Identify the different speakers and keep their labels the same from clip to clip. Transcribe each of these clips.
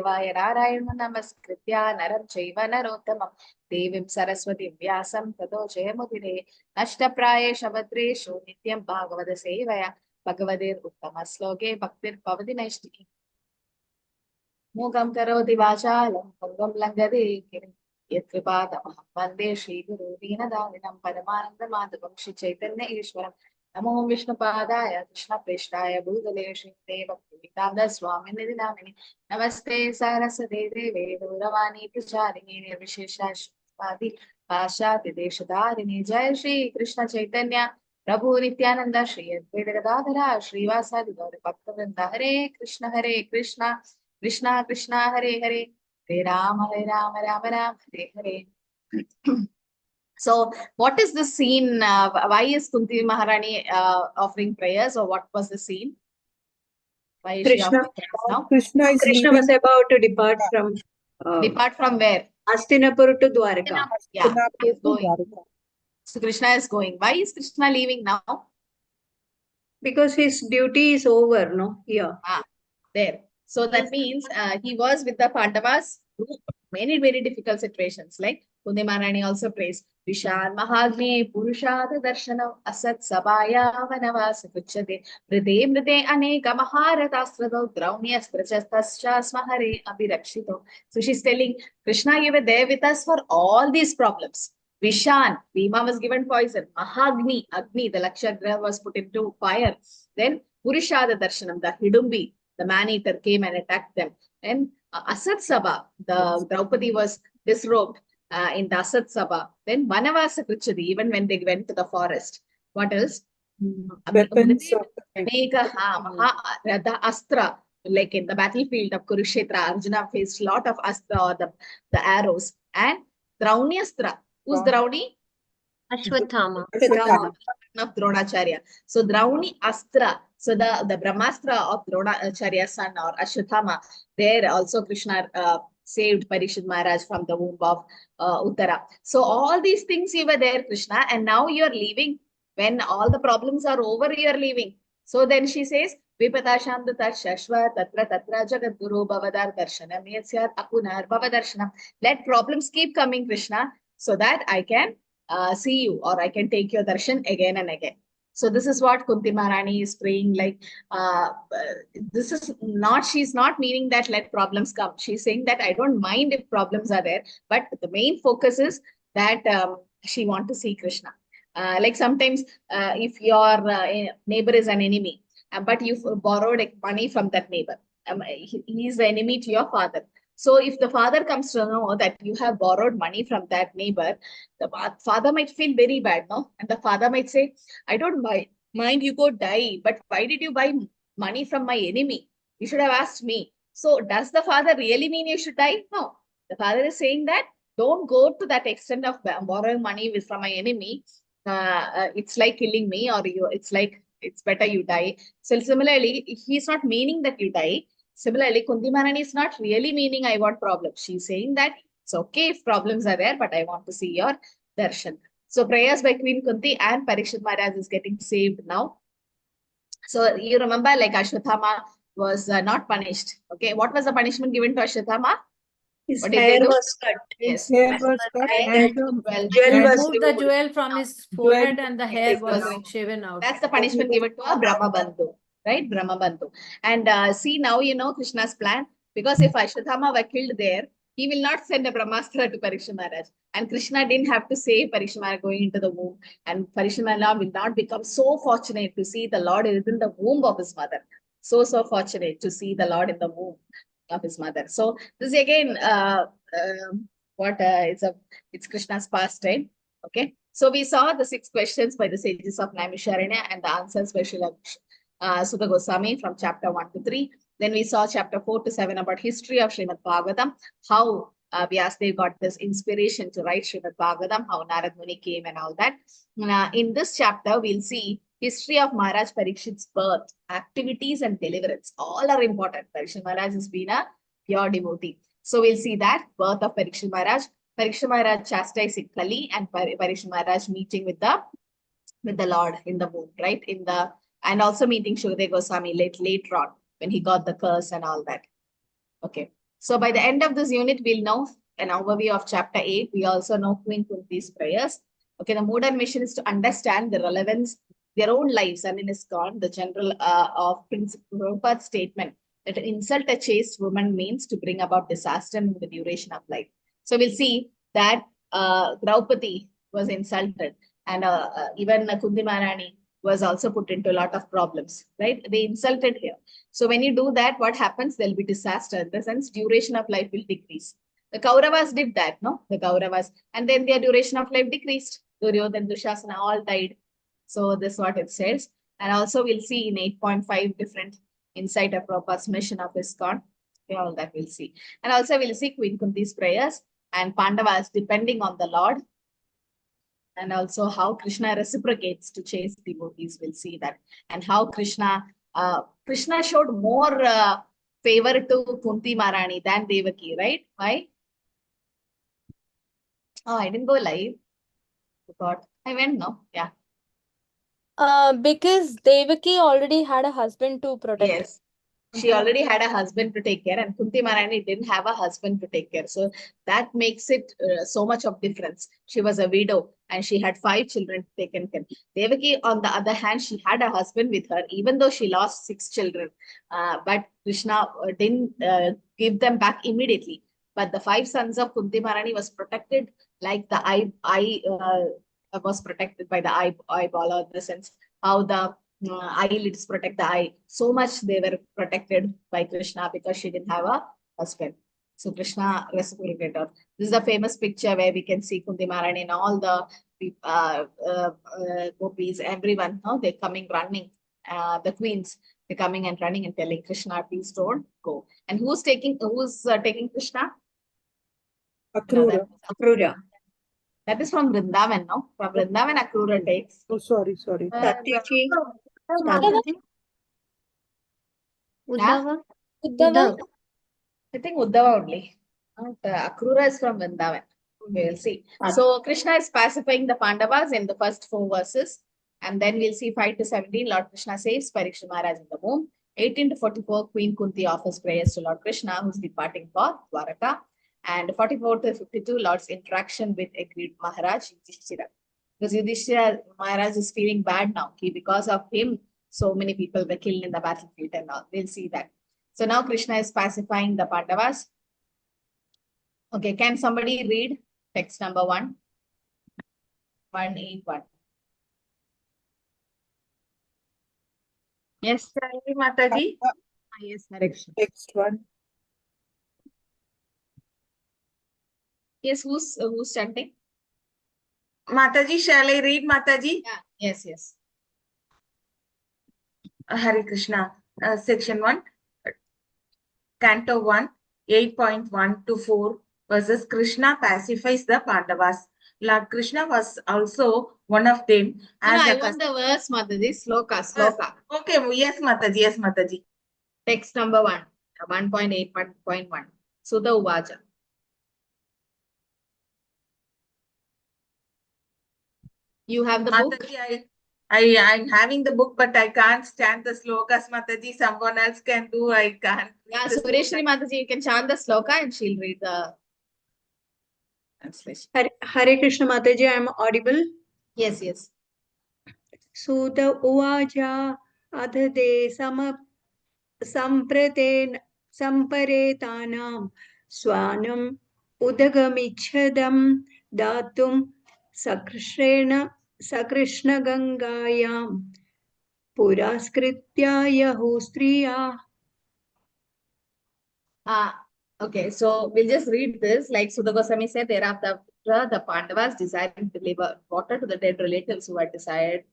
Speaker 1: Vaya Narayana Namaskritya Naram Chaiva Narottamam Devim Saraswati Vyasam Tato Jayamudire Ashtapraya Shabadreshu Nityam Bhagavada Sevaya Bhagavadir Uttama Sloke Bhaktir Pavadi Naishtiki Mugam Karoti Vachalam Pangam Langade Yatkripata Vande Shri Guru Deenadaninam Paramananda Madhavam Shri Chaitanya Ishwaram Namo Vishnu Padaya Krishna Prishtaya Bhutale Shri Deva Vivetanda Swami Nidinamini Namaste Saraswati Deve Gauravani Pracharini Nirvishesha Shri Pashati Deshadarini Jai Shri Krishna Chaitanya Prabhu Nityananda Shri Advaita Gadadhara Shri Vasadi Gauri Bhaktivinoda Hare Krishna Krishna Krishna Hare Hare Hare Rama Rama Hare Hare. So, what is the scene? Why is Kunti Maharani offering prayers, or what was the scene? Why is she offering prayers now?
Speaker 2: Krishna was about to depart from.
Speaker 1: Depart from where?
Speaker 2: Hastinapur to Dwarka.
Speaker 1: Yeah, he is going. So Krishna is going. Why is Krishna leaving now?
Speaker 2: Because his duty is over, no? Here.
Speaker 1: There. So that means he was with the Pandavas through many, very difficult situations. Like Kunti Maharani also prays, Vishan Mahagni Purushada Darshanam Asat Sabaya Vanavas Kuchate Vride Mride Aneka Maharatasrado Draunias Prachastascha Hare Abhirakshito. So she's telling Krishna, you were there with us for all these problems. Vishan, Bhima was given poison. Mahagni, Agni, the Lakshadra was put into fire. Then Purushada Darshanam, the Hidumbi, the man-eater came and attacked them. And Asat Sabha, the Draupadi was disrobed in the Asat Sabha. Then Vanavasa Krichadi, even when they went to the forest. What else?
Speaker 2: Weapons.
Speaker 1: Radha Astra, like in the battlefield of Kurukshetra, Arjuna faced a lot of Astra, or the arrows. And Drauni Astra. Who's Drauni?
Speaker 3: Ashwatthama.
Speaker 1: Of Dronacharya. So Drauni Astra. So the Brahmastra of Dronacharya's son, or Ashwatthama, there also Krishna saved Parikshit Maharaj from the womb of Uttara. So all these things you were there, Krishna, and now you're leaving. When all the problems are over, you're leaving. So then she says, Vipata Shandata Shashva Tatra Jagadguru Bhavadar Darshanam Yasyat Akunar Bhavadarsanam. Let problems keep coming, Krishna, so that I can see you, or I can take your darshan again and again. So this is what Kunti Maharani is praying, like, this is not, she's not meaning that let problems come. She's saying that I don't mind if problems are there, but the main focus is that she wants to see Krishna. Like sometimes if your neighbor is an enemy, but you've borrowed money from that neighbor, he is the enemy to your father. So if the father comes to know that you have borrowed money from that neighbor, the father might feel very bad, no? And the father might say, I don't mind you go die, but why did you buy money from my enemy? You should have asked me. So does the father really mean you should die? No. The father is saying that don't go to that extent of borrowing money from my enemy. It's like killing me, or it's like, it's better you die. So similarly, he's not meaning that you die. Similarly, Kunti Maharani is not really meaning I want problems. She's saying that it's okay if problems are there, but I want to see your darshan. So prayers by Queen Kunti, and Parikshit Maharaj is getting saved now. So you remember, like Ashwatthama was not punished. Okay, what was the punishment given to Ashwatthama?
Speaker 2: His hair was cut.
Speaker 1: Yes.
Speaker 2: Hair was cut, and
Speaker 3: Jewel was removed the jewel from his forehead, and the hair was shaven out.
Speaker 1: That's the punishment given to a Brahma Bandhu. Right, Brahma Bandhu. And see, now you know Krishna's plan, because if Ashwatthama were killed there, he will not send a Brahmastra to Parikshit Maharaj. And Krishna didn't have to save Parikshit Maharaj going into the womb. And Parikshit Maharaj will not become so fortunate to see the Lord is in the womb of his mother. So fortunate to see the Lord in the womb of his mother. So this again, it's Krishna's pastime. Okay. So we saw the 6 questions by the sages of Naimisharanya, and the answers by Srila Sudha Goswami from chapter 1 to 3. Then we saw chapter 4 to 7 about history of Srimad Bhagavatam, how Vyasadeva got this inspiration to write Srimad Bhagavatam, how Narad Muni came and all that. In this chapter, we'll see history of Maharaj Parikshit's birth, activities and deliverance. All are important. Parikshit Maharaj has been a pure devotee. So we'll see that birth of Parikshit Maharaj chastising Kali, and Parikshit Maharaj meeting with the Lord in the womb, right? And also meeting Shukadeva Goswami later on when he got the curse and all that. Okay. So by the end of this unit, we'll know an overview of chapter 8. We also know Queen Kunti's prayers. Okay, the modern mission is to understand the relevance, their own lives, and in ISKCON, the general of Prince Prabhupada's statement that to insult a chaste woman means to bring about disaster in the duration of life. So we'll see that Draupadi was insulted, and even Kunti Maharani was also put into a lot of problems, right? They insulted her. So when you do that, what happens? There'll be disaster. In the sense, duration of life will decrease. The Kauravas did that, no? The Kauravas. And then their duration of life decreased. Duryodhana, Dushasana all died. So this is what it says. And also we'll see in 8.5 different insight of Prabhupada's mission of ISKCON. Okay, all that we'll see. And also we'll see Queen Kunti's prayers and Pandavas depending on the Lord. And also how Krishna reciprocates to chase devotees. We'll see that. And how Krishna showed more favor to Kunti Maharani than Devaki, right? Why? Oh, I didn't go live. I thought I went now. Yeah.
Speaker 4: Because Devaki already had a husband to protect.
Speaker 1: Yes. She already had a husband to take care, and Kunti Maharani didn't have a husband to take care. So that makes it so much of difference. She was a widow and she had 5 children taken care. Devaki, on the other hand, she had a husband with her, even though she lost 6 children. But Krishna didn't give them back immediately. But the 5 sons of Kunti Maharani was protected like the eye was protected by the eyeball, or the sense how the eyelids protect the eye. So much they were protected by Krishna because she didn't have a husband. So Krishna reciprocated her. This is a famous picture where we can see Kunti Maharani and all the gopis, everyone, no? They're coming running. The queens, they're coming and running and telling Krishna, please don't go. And who's taking Krishna?
Speaker 2: Akrura.
Speaker 1: That is from Vrindavan, no? From Vrindavan, Akrura takes.
Speaker 2: Oh, sorry.
Speaker 3: Kartik.
Speaker 4: Uddhava?
Speaker 1: I think Uddhava only. Akrura is from Vrindavan. We will see. So Krishna is pacifying the Pandavas in the first 4 verses. And then we'll see 5 to 17. Lord Krishna saves Parikshit Maharaj in the womb. 18 to 44, Queen Kunti offers prayers to Lord Krishna, who's departing for Dwaraka. And 44 to 52, Lord's interaction with agreed Maharaj Yudhishthira. Because Yudhishthira Maharaj is feeling bad now. Because of him, so many people were killed in the battlefield and all. We'll see that. So now Krishna is pacifying the Pandavas. Okay, can somebody read text number 1? 181. Yes, Mataji. Yes, direction.
Speaker 2: Next one.
Speaker 1: Yes, who's chanting?
Speaker 5: Mataji, shall I read, Mataji?
Speaker 1: Yeah, yes.
Speaker 5: Hare Krishna. Section 1. Canto 1, 8.1 to 4 verses Krishna pacifies the Pandavas. Lord Krishna was also one of them.
Speaker 1: I want the verse, Mataji. Sloka.
Speaker 5: Okay, yes, Mataji.
Speaker 1: Text number 1, 1.8.1. Sudha Uvaja. You have the book?
Speaker 5: Mataji, I'm having the book, but I can't stand the slokas, Mataji. Someone else can do, I can't.
Speaker 1: Yeah, Sureshri Mataji, you can chant the sloka and she'll read the translation.
Speaker 2: Hare Krishna Mataji, I am audible.
Speaker 1: Yes.
Speaker 2: Sudha Uvaja Adhade Samparetanam Swanam Udagamichadam Datum Sakrishna Gangayam Puraskritya Yahustriya.
Speaker 1: Okay, so we'll just read this. Like Sudha Goswami said, thereafter the Pandavas desired to deliver water to the dead relatives who had decided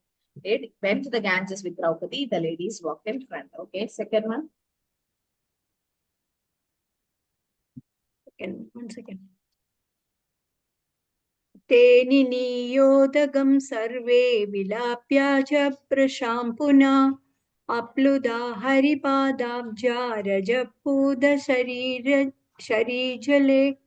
Speaker 1: it, went to the Ganges with Draupadi. The ladies walked in front. Okay, second one.
Speaker 2: One second. Te niyodagam sarve vilapya cha prashampuna apluda haripadabja rajapuda sharijale.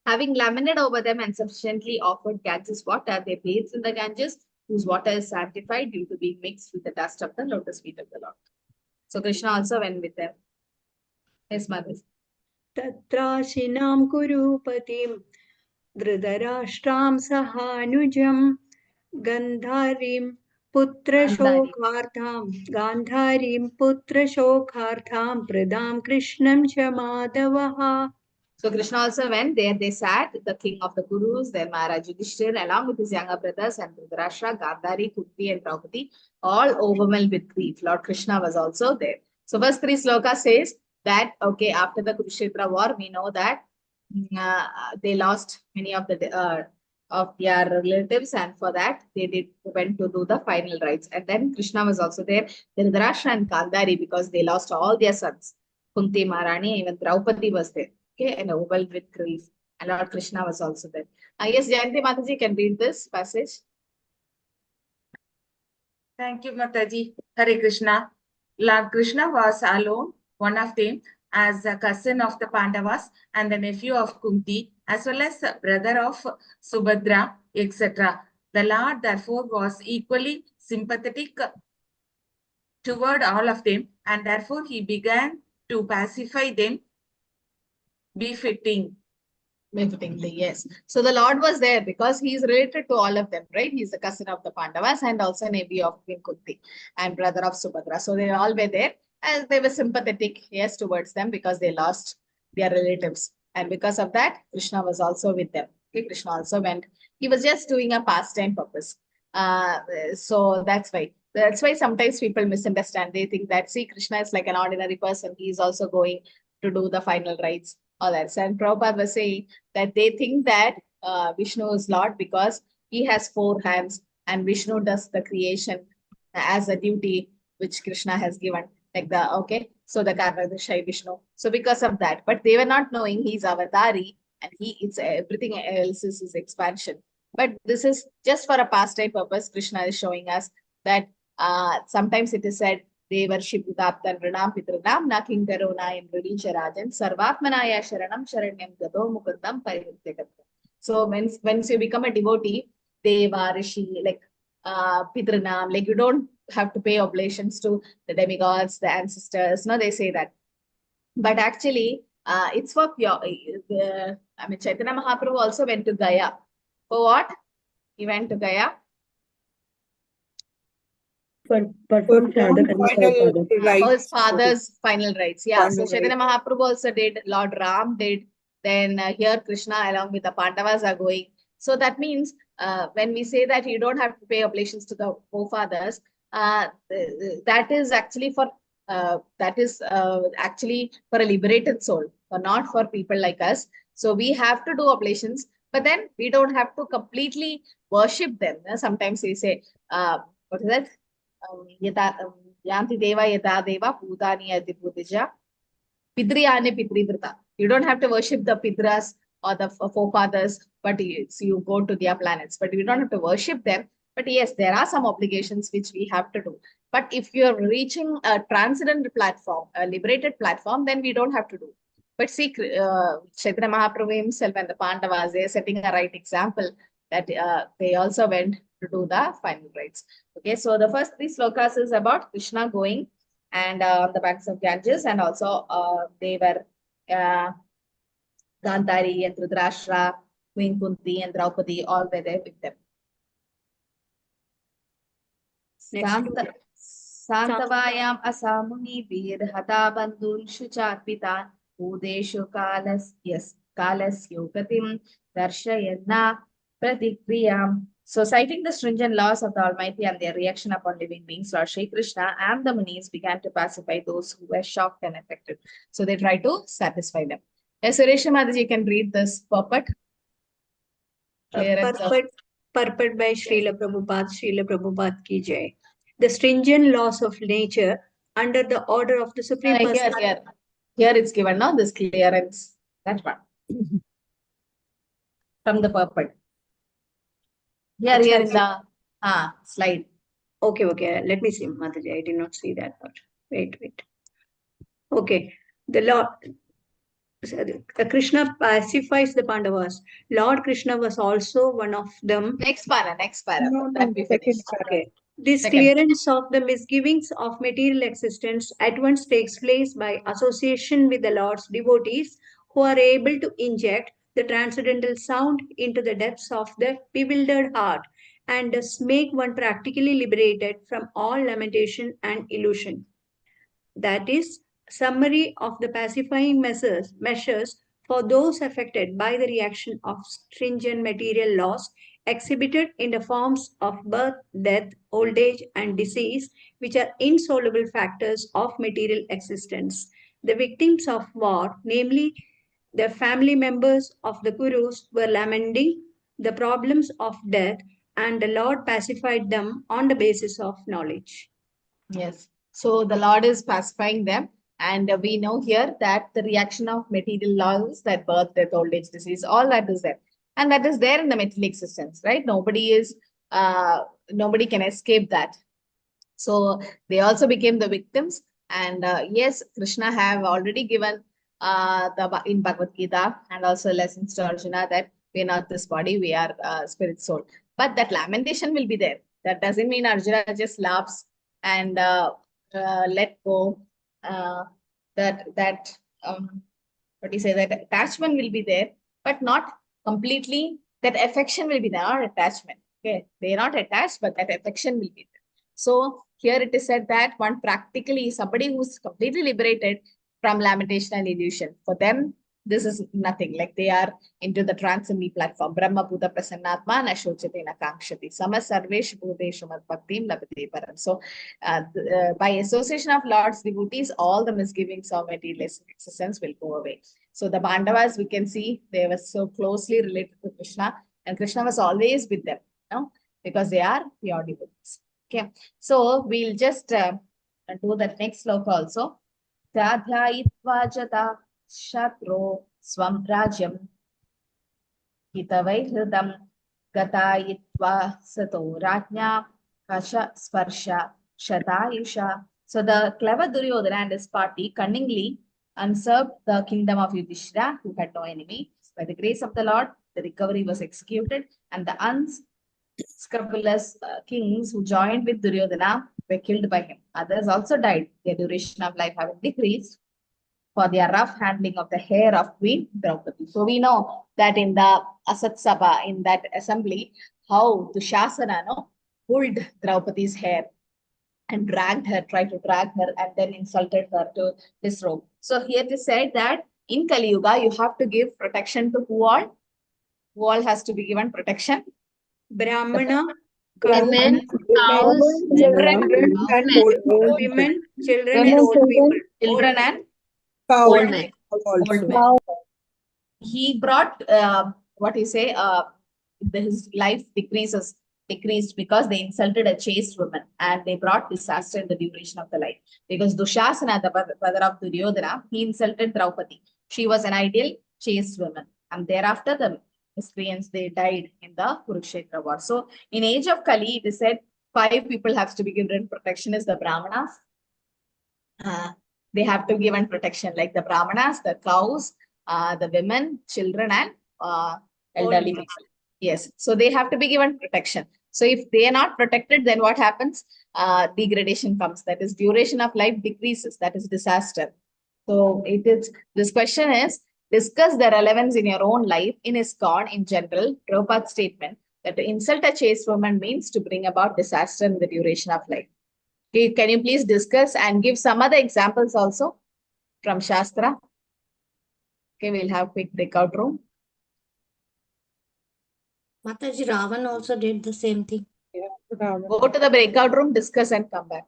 Speaker 1: Having lamented over them and sufficiently offered Ganges water, they bathed in the Ganges, whose water is sanctified due to being mixed with the dust of the lotus feet of the Lord. So Krishna also went with them. Yes, Mataji.
Speaker 2: Tatrashinam kurupatim Dhritarashtram sahanujam Gandharim putra
Speaker 1: Gandhari.
Speaker 2: shokhartham pradam Krishnam cha Madavaha.
Speaker 1: So Krishna also went there. They sat, the king of the Kurus, then Maharaj Yudhishthira, along with his younger brothers and Dhritarashtra, Gandhari, Kunti, and Draupadi, all overwhelmed with grief. Lord Krishna was also there. So first three slokas says that, okay, after the Kurukshetra war, we know that they lost many of their relatives, and for that they went to do the final rites. And then Krishna was also there, Dhritarashtra and Gandhari, because they lost all their sons. Kunti Maharani, even Draupadi was there. Okay, and overwhelmed with grief. And Lord Krishna was also there. Yes, Jayanti Mataji can read this passage.
Speaker 5: Thank you, Mataji. Hare Krishna. Lord Krishna was alone, one of them, as a cousin of the Pandavas and the nephew of Kunti, as well as brother of Subhadra, etc. The Lord, therefore, was equally sympathetic toward all of them, and therefore he began to pacify them befittingly,
Speaker 1: yes. So the Lord was there because he is related to all of them, right? He's the cousin of the Pandavas and also nephew of Queen Kunti and brother of Subhadra. So they all were there and they were sympathetic, yes, towards them because they lost their relatives. And because of that, Krishna was also with them. Okay, Krishna also went. He was just doing a pastime purpose. So that's why. That's why sometimes people misunderstand. They think that, see, Krishna is like an ordinary person. He is also going to do the final rites. All that. And Prabhupada was saying that they think that Vishnu is Lord because he has 4 hands and Vishnu does the creation as a duty which Krishna has given. Like the, okay, so the Karnadashai Vishnu. So because of that, but they were not knowing he's Avatari and it's everything else is his expansion. But this is just for a pastime purpose. Krishna is showing us that sometimes it is said, they worship Udaptan Ranam Pitranam Naking Karona in Rudisha Rajan Sarvatmanaya Sharanam Sharanyam Gado Mukundam Parivityakam. So once you become a devotee, Deva, Rishi, like Pitranam, like you don't have to pay oblations to the demigods, the ancestors. No, they say that. But actually, it's for pure. Chaitanya Mahaprabhu also went to Gaya. For what? He went to Gaya.
Speaker 2: Perform
Speaker 1: His father's final rites. Yeah. So Chaitanya Mahaprabhu also did. Lord Ram did. Then here Krishna along with the Pandavas are going. So that means when we say that you don't have to pay oblations to the forefathers, that is actually for actually for a liberated soul, or not for people like us. So we have to do oblations, but then we don't have to completely worship them. Sometimes we say, what is that? Yanti deva yada deva putani adi putija Pitriyane Pitrivrita. You don't have to worship the Pitras or the forefathers, but you go to their planets. But you don't have to worship them. But yes, there are some obligations which we have to do. But if you're reaching a transcendent platform, a liberated platform, then we don't have to do. But see, Chaitanya Mahaprabhu himself and the Pandavas, they are setting a right example that they also went to do the final rites. Okay, so the first 3 slokas is about Krishna going and on the banks of Ganges, and also they were Gandhari and Dhritarashtra, Queen Kunti and Draupadi, all were there with them. Santavayam asamuni virhata bandun shuchatpita udeshu kalas yogatim darshayanna pratikriyam. So, citing the stringent laws of the Almighty and their reaction upon living beings, Lord Shri Krishna and the Munis began to pacify those who were shocked and affected. So, they tried to satisfy them. Yes, Suresh Mataji can read this purport.
Speaker 2: Purport by Srila Prabhupada ki jai. The stringent laws of nature under the order of the Supreme Personality.
Speaker 1: Here it's given now, this clearance. That one. From the purport. Here in the slide.
Speaker 2: Okay. Let me see, Mataji. I did not see that part. Wait. Okay. The Lord, Krishna pacifies the Pandavas. Lord Krishna was also one of them.
Speaker 1: Next para.
Speaker 2: No,
Speaker 1: That we finished.
Speaker 2: Okay. This
Speaker 1: Second.
Speaker 2: clearance of the misgivings of material existence at once takes place by association with the Lord's devotees, who are able to inject the transcendental sound into the depths of the bewildered heart and thus make one practically liberated from all lamentation and illusion. That is, summary of the pacifying measures for those affected by the reaction of stringent material laws exhibited in the forms of birth, death, old age, and disease, which are insoluble factors of material existence. The victims of war, namely the family members of the Kurus, were lamenting the problems of death, and the Lord pacified them on the basis of knowledge.
Speaker 1: Yes. So the Lord is pacifying them. And we know here that the reaction of material laws, that birth, death, old age, disease, all that is there. And that is there in the material existence, right? Nobody can escape that. So they also became the victims. And yes, Krishna have already given in Bhagavad Gita and also lessons to Arjuna that we are not this body, we are spirit soul. But that lamentation will be there. That doesn't mean Arjuna just laughs and let go. That what do you say, that attachment will be there, but not completely. That affection will be there, not attachment. Okay, they are not attached, but that affection will be there. So here it is said that one practically, somebody who's completely liberated from lamentation and illusion, for them this is nothing. Like they are into the transcendental platform. Brahma Bhuta Prasannatma na shochate na kankshati. Sama sarvesh bhuteshu mad bhaktim labhate param. So by association of Lord's devotees, all the misgivings of material existence will go away. So the Pandavas, we can see they were so closely related to Krishna, and Krishna was always with them, because they are pure devotees. Okay, so we'll just do that next sloka also. Tadhyayitva jata shatro swam rajyam hitavaihridam gatayitva sato rajna kasha sparsha shatayusha. So the clever Duryodhana and his party cunningly usurped the kingdom of Yudhishthira, who had no enemy. By the grace of the Lord, the recovery was executed, and the unscrupulous kings who joined with Duryodhana were killed by him. Others also died, their duration of life having decreased for their rough handling of the hair of Queen Draupadi. So we know that in the Asat Sabha, in that assembly, how Dushasana pulled Draupadi's hair and dragged her, tried to drag her, and then insulted her to disrobe. So here it is said that in Kali Yuga, you have to give protection to who all? Who all has to be given protection?
Speaker 2: Brahmana,
Speaker 4: Women, cows,
Speaker 1: children,
Speaker 2: women, children, and old people.
Speaker 1: Children and
Speaker 6: Cow
Speaker 1: old men. Old men. He brought what you say, his life decreased because they insulted a chaste woman, and they brought disaster in the duration of the life. Because Dushasana, the brother of Duryodhana, he insulted Draupadi. She was an ideal chaste woman, and thereafter the miscreants, they died in the Kurukshetra war. So in age of Kali, it is said 5 people have to be given protection. Is the Brahmanas. They have to be given protection, like the Brahmanas, the cows, the women, children, and elderly people. Yes, so they have to be given protection. So if they are not protected, then what happens? Degradation comes. That is, duration of life decreases. That is disaster. So this question is, discuss the relevance in your own life in ISKCON in general. Prabhupada's statement that to insult a chaste woman means to bring about disaster in the duration of life. Okay, can you please discuss and give some other examples also from Shastra? Okay, we'll have quick breakout room.
Speaker 7: Mataji, Ravan also did the same thing.
Speaker 1: Go to the breakout room, discuss and come back.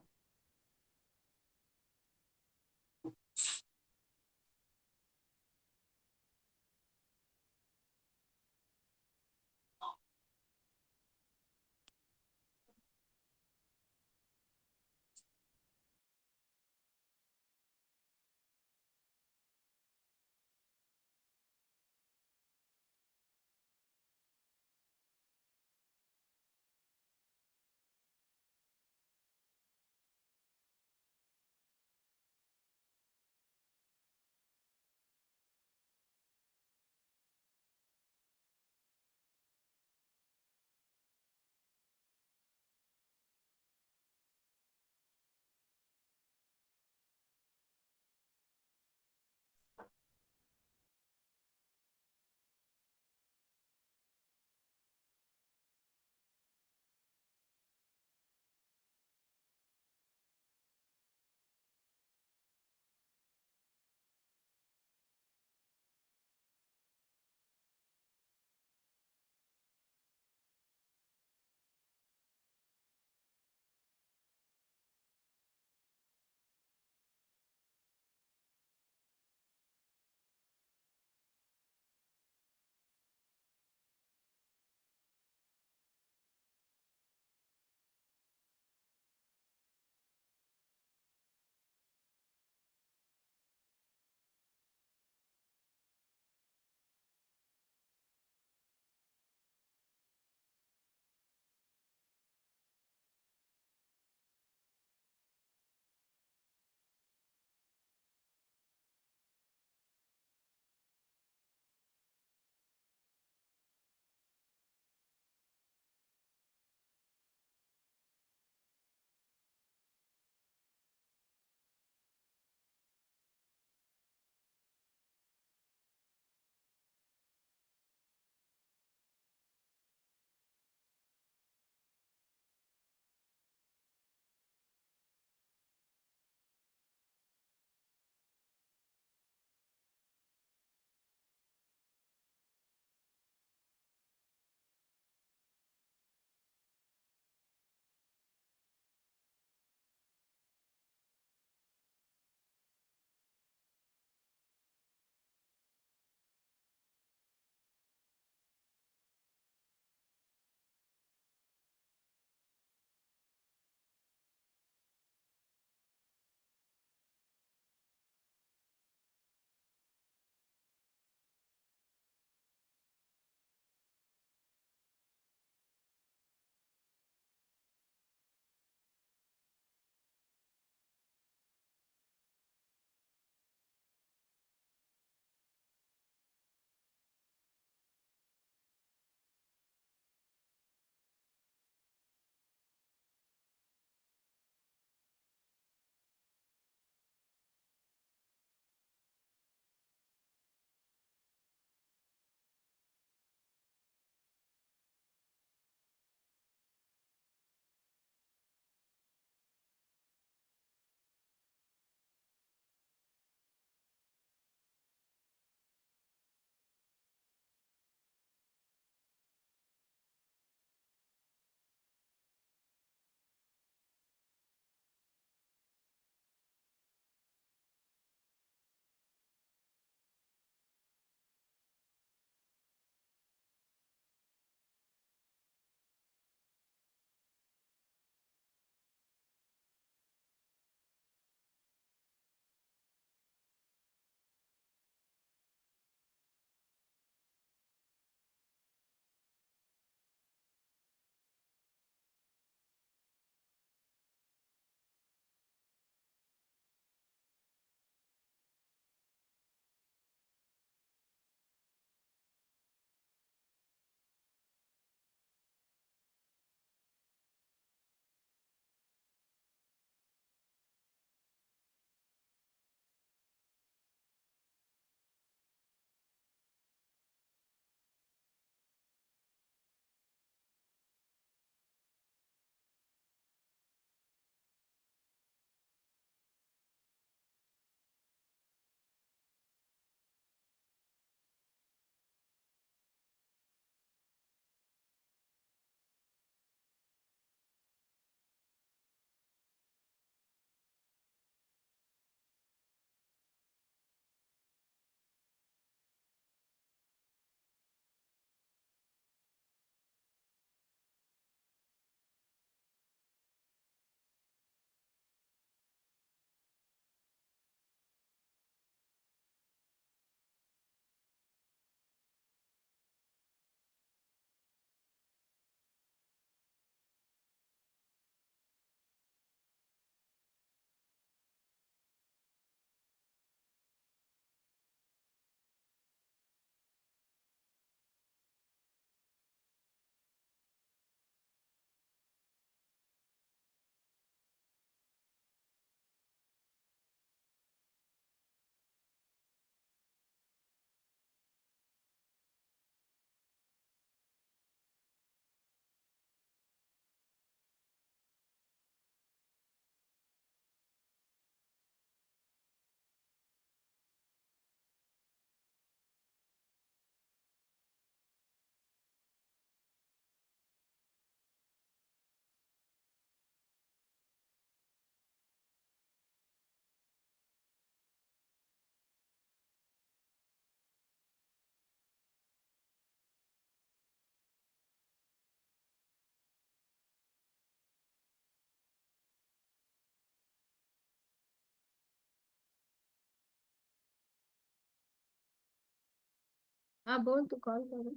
Speaker 3: हाँ बोल तू call करो.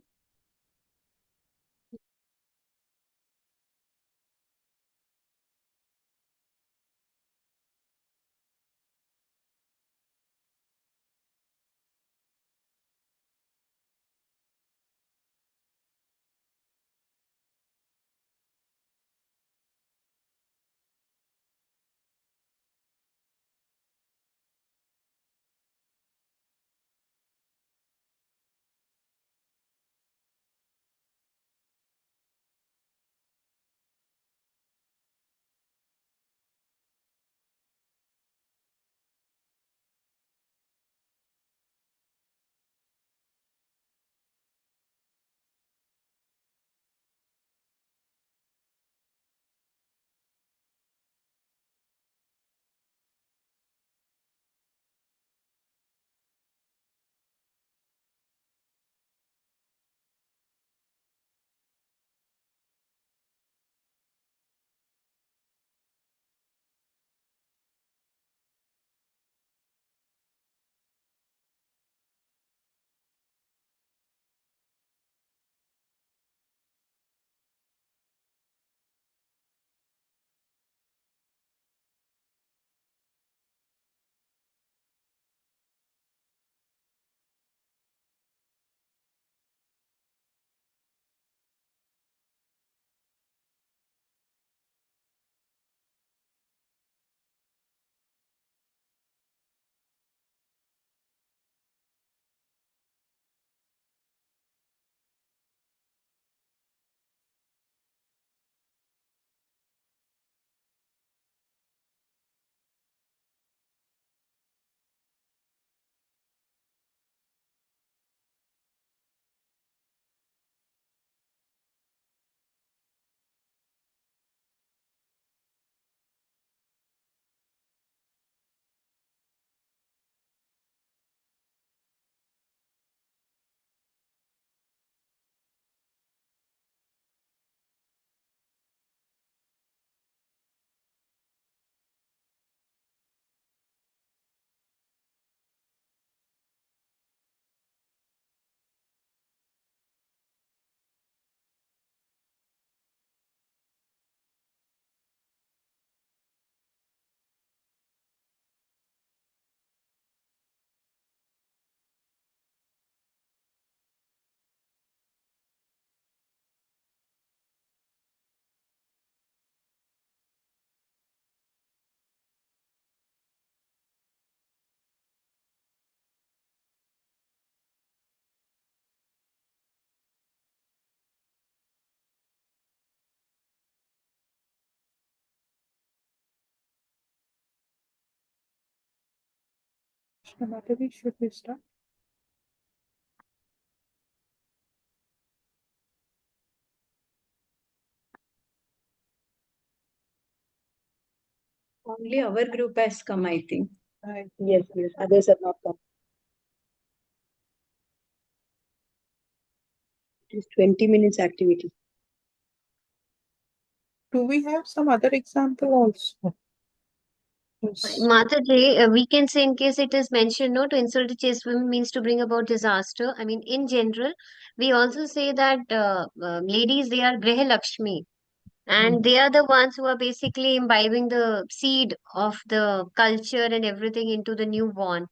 Speaker 6: Mataji, should we start?
Speaker 2: Only our group has come, I think.
Speaker 6: Yes, yes. Others have not come. It is 20 minutes activity. Do we have some other example also? Yes.
Speaker 4: Mataji, we can say in case it is mentioned, no, to insult a chaste woman means to bring about disaster. I mean, in general, we also say that ladies, they are Griha Lakshmi. And they are the ones who are basically imbibing the seed of the culture and everything into the newborn.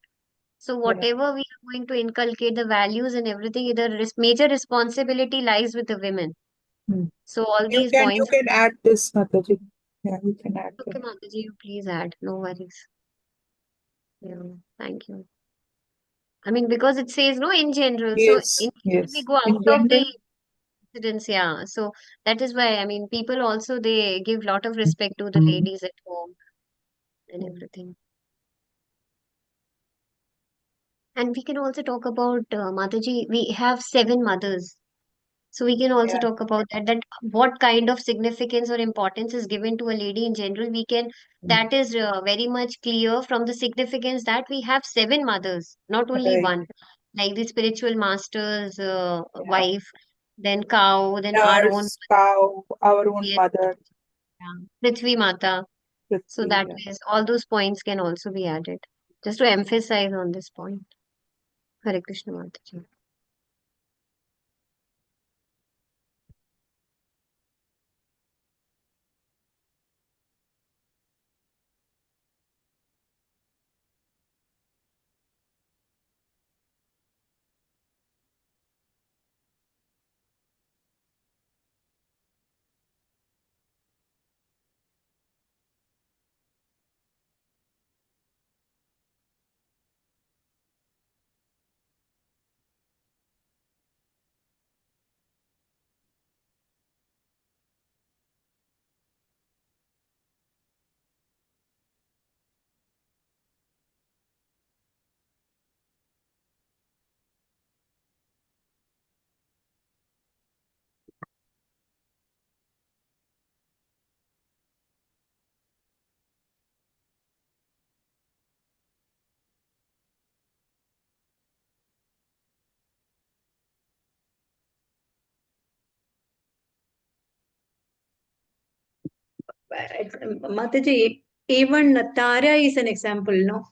Speaker 4: So whatever we are going to inculcate, the values and everything, the major responsibility lies with the women.
Speaker 6: Hmm.
Speaker 4: So all
Speaker 6: You
Speaker 4: these
Speaker 6: can
Speaker 4: points.
Speaker 6: add this, Mataji. Yeah, you can add
Speaker 4: Okay,
Speaker 6: that.
Speaker 4: Mataji, you please add. No worries. Yeah, thank you. I mean, because it says no in general. So
Speaker 6: Yes,
Speaker 4: in
Speaker 6: yes.
Speaker 4: we go
Speaker 6: In
Speaker 4: out of the
Speaker 6: general,
Speaker 4: incidents, yeah. So that is why I mean people also they give lot of respect to the
Speaker 6: Hmm.
Speaker 4: ladies at home and everything. And we can also talk about Mataji. We have 7 mothers. So we can also
Speaker 6: Yeah.
Speaker 4: talk about that what kind of significance or importance is given to a lady in general. We can, that is very much clear from the significance that we have 7 mothers, not only
Speaker 6: Right.
Speaker 4: one, like the spiritual master's
Speaker 6: Yeah.
Speaker 4: wife, then cow, then our own
Speaker 6: Nurse, cow, our own
Speaker 4: yeah,
Speaker 6: mother,
Speaker 4: Prithvi Mata. So
Speaker 6: Prithvi.
Speaker 4: that
Speaker 6: Yeah.
Speaker 4: is, all those points can also be added. Just to emphasize on this point. Hare Krishna Mataji.
Speaker 2: Mataji, even Tara is an example, no?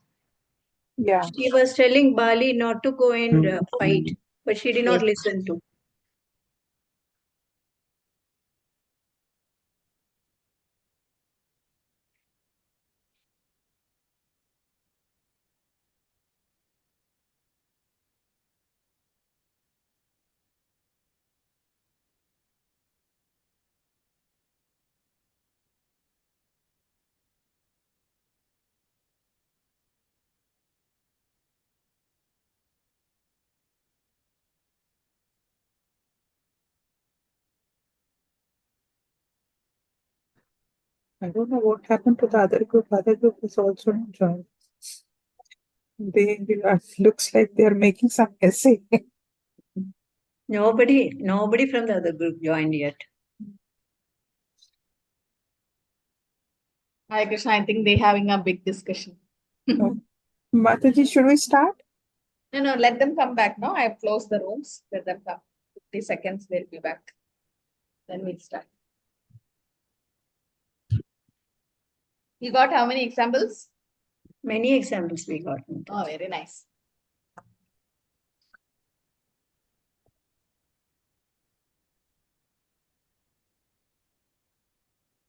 Speaker 6: Yeah.
Speaker 2: She was telling Bali not to go and fight, but she did not
Speaker 4: Yes.
Speaker 2: listen to.
Speaker 6: I don't know what happened to the other group. Other group is also not joined. They looks like they are making some essay.
Speaker 2: Nobody from the other group joined yet.
Speaker 1: Hare Krishna, I think they're having a big discussion.
Speaker 6: Mataji, should we start?
Speaker 1: No, let them come back. No, I've closed the rooms. Let them come. 50 seconds, they'll be back. Then we'll start. You got how many examples?
Speaker 2: Many examples we got.
Speaker 1: Oh, very nice.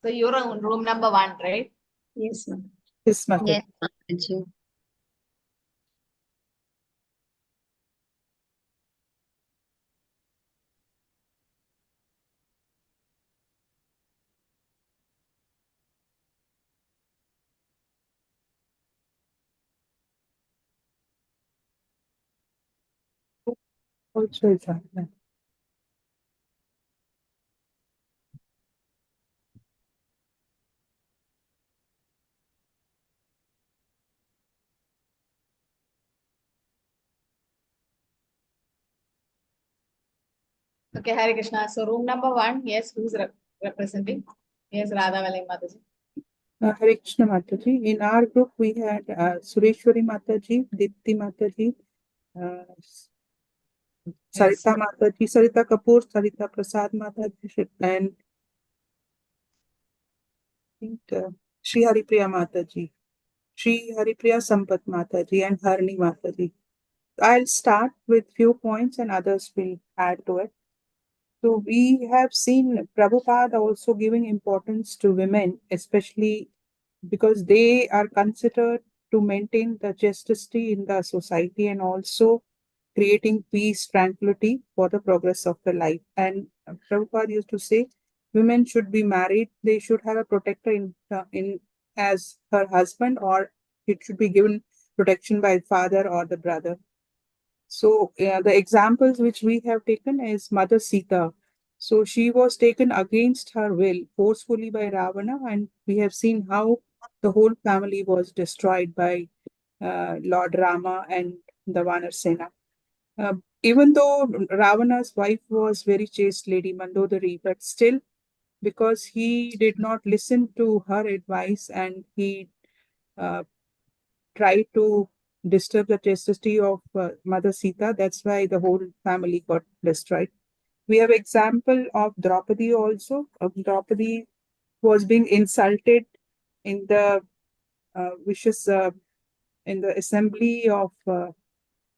Speaker 1: So you're on room number 1, right?
Speaker 2: Yes, ma'am.
Speaker 6: Yes, Mataji.
Speaker 4: Yes, Mataji.
Speaker 6: Also is on.
Speaker 1: Okay, Hare Krishna. So room number 1, yes, who's representing? Yes, Radha Valai Mataji.
Speaker 6: Hare Krishna Mataji. In our group, we had Sureshwari Mataji, Dipti Mataji, Sarita Mataji, Sarita Kapoor, Sarita Prasad Mataji, and I think Sri Haripriya Mataji, Sri Haripriya Sampat Mataji, and Harni Mataji. I'll start with few points and others will add to it. So we have seen Prabhupada also giving importance to women, especially because they are considered to maintain the chastity in the society and also creating peace, tranquility for the progress of the life. And Prabhupada used to say, women should be married. They should have a protector in as her husband, or it should be given protection by father or the brother. So the examples which we have taken is Mother Sita. So she was taken against her will forcefully by Ravana, and we have seen how the whole family was destroyed by Lord Rama and the Vanar Sena. Even though Ravana's wife was very chaste lady, Mandodari, but still, because he did not listen to her advice and he uh, tried to disturb the chastity of Mother Sita, that's why the whole family got destroyed. We have example of Draupadi also. Draupadi was being insulted in the in the assembly of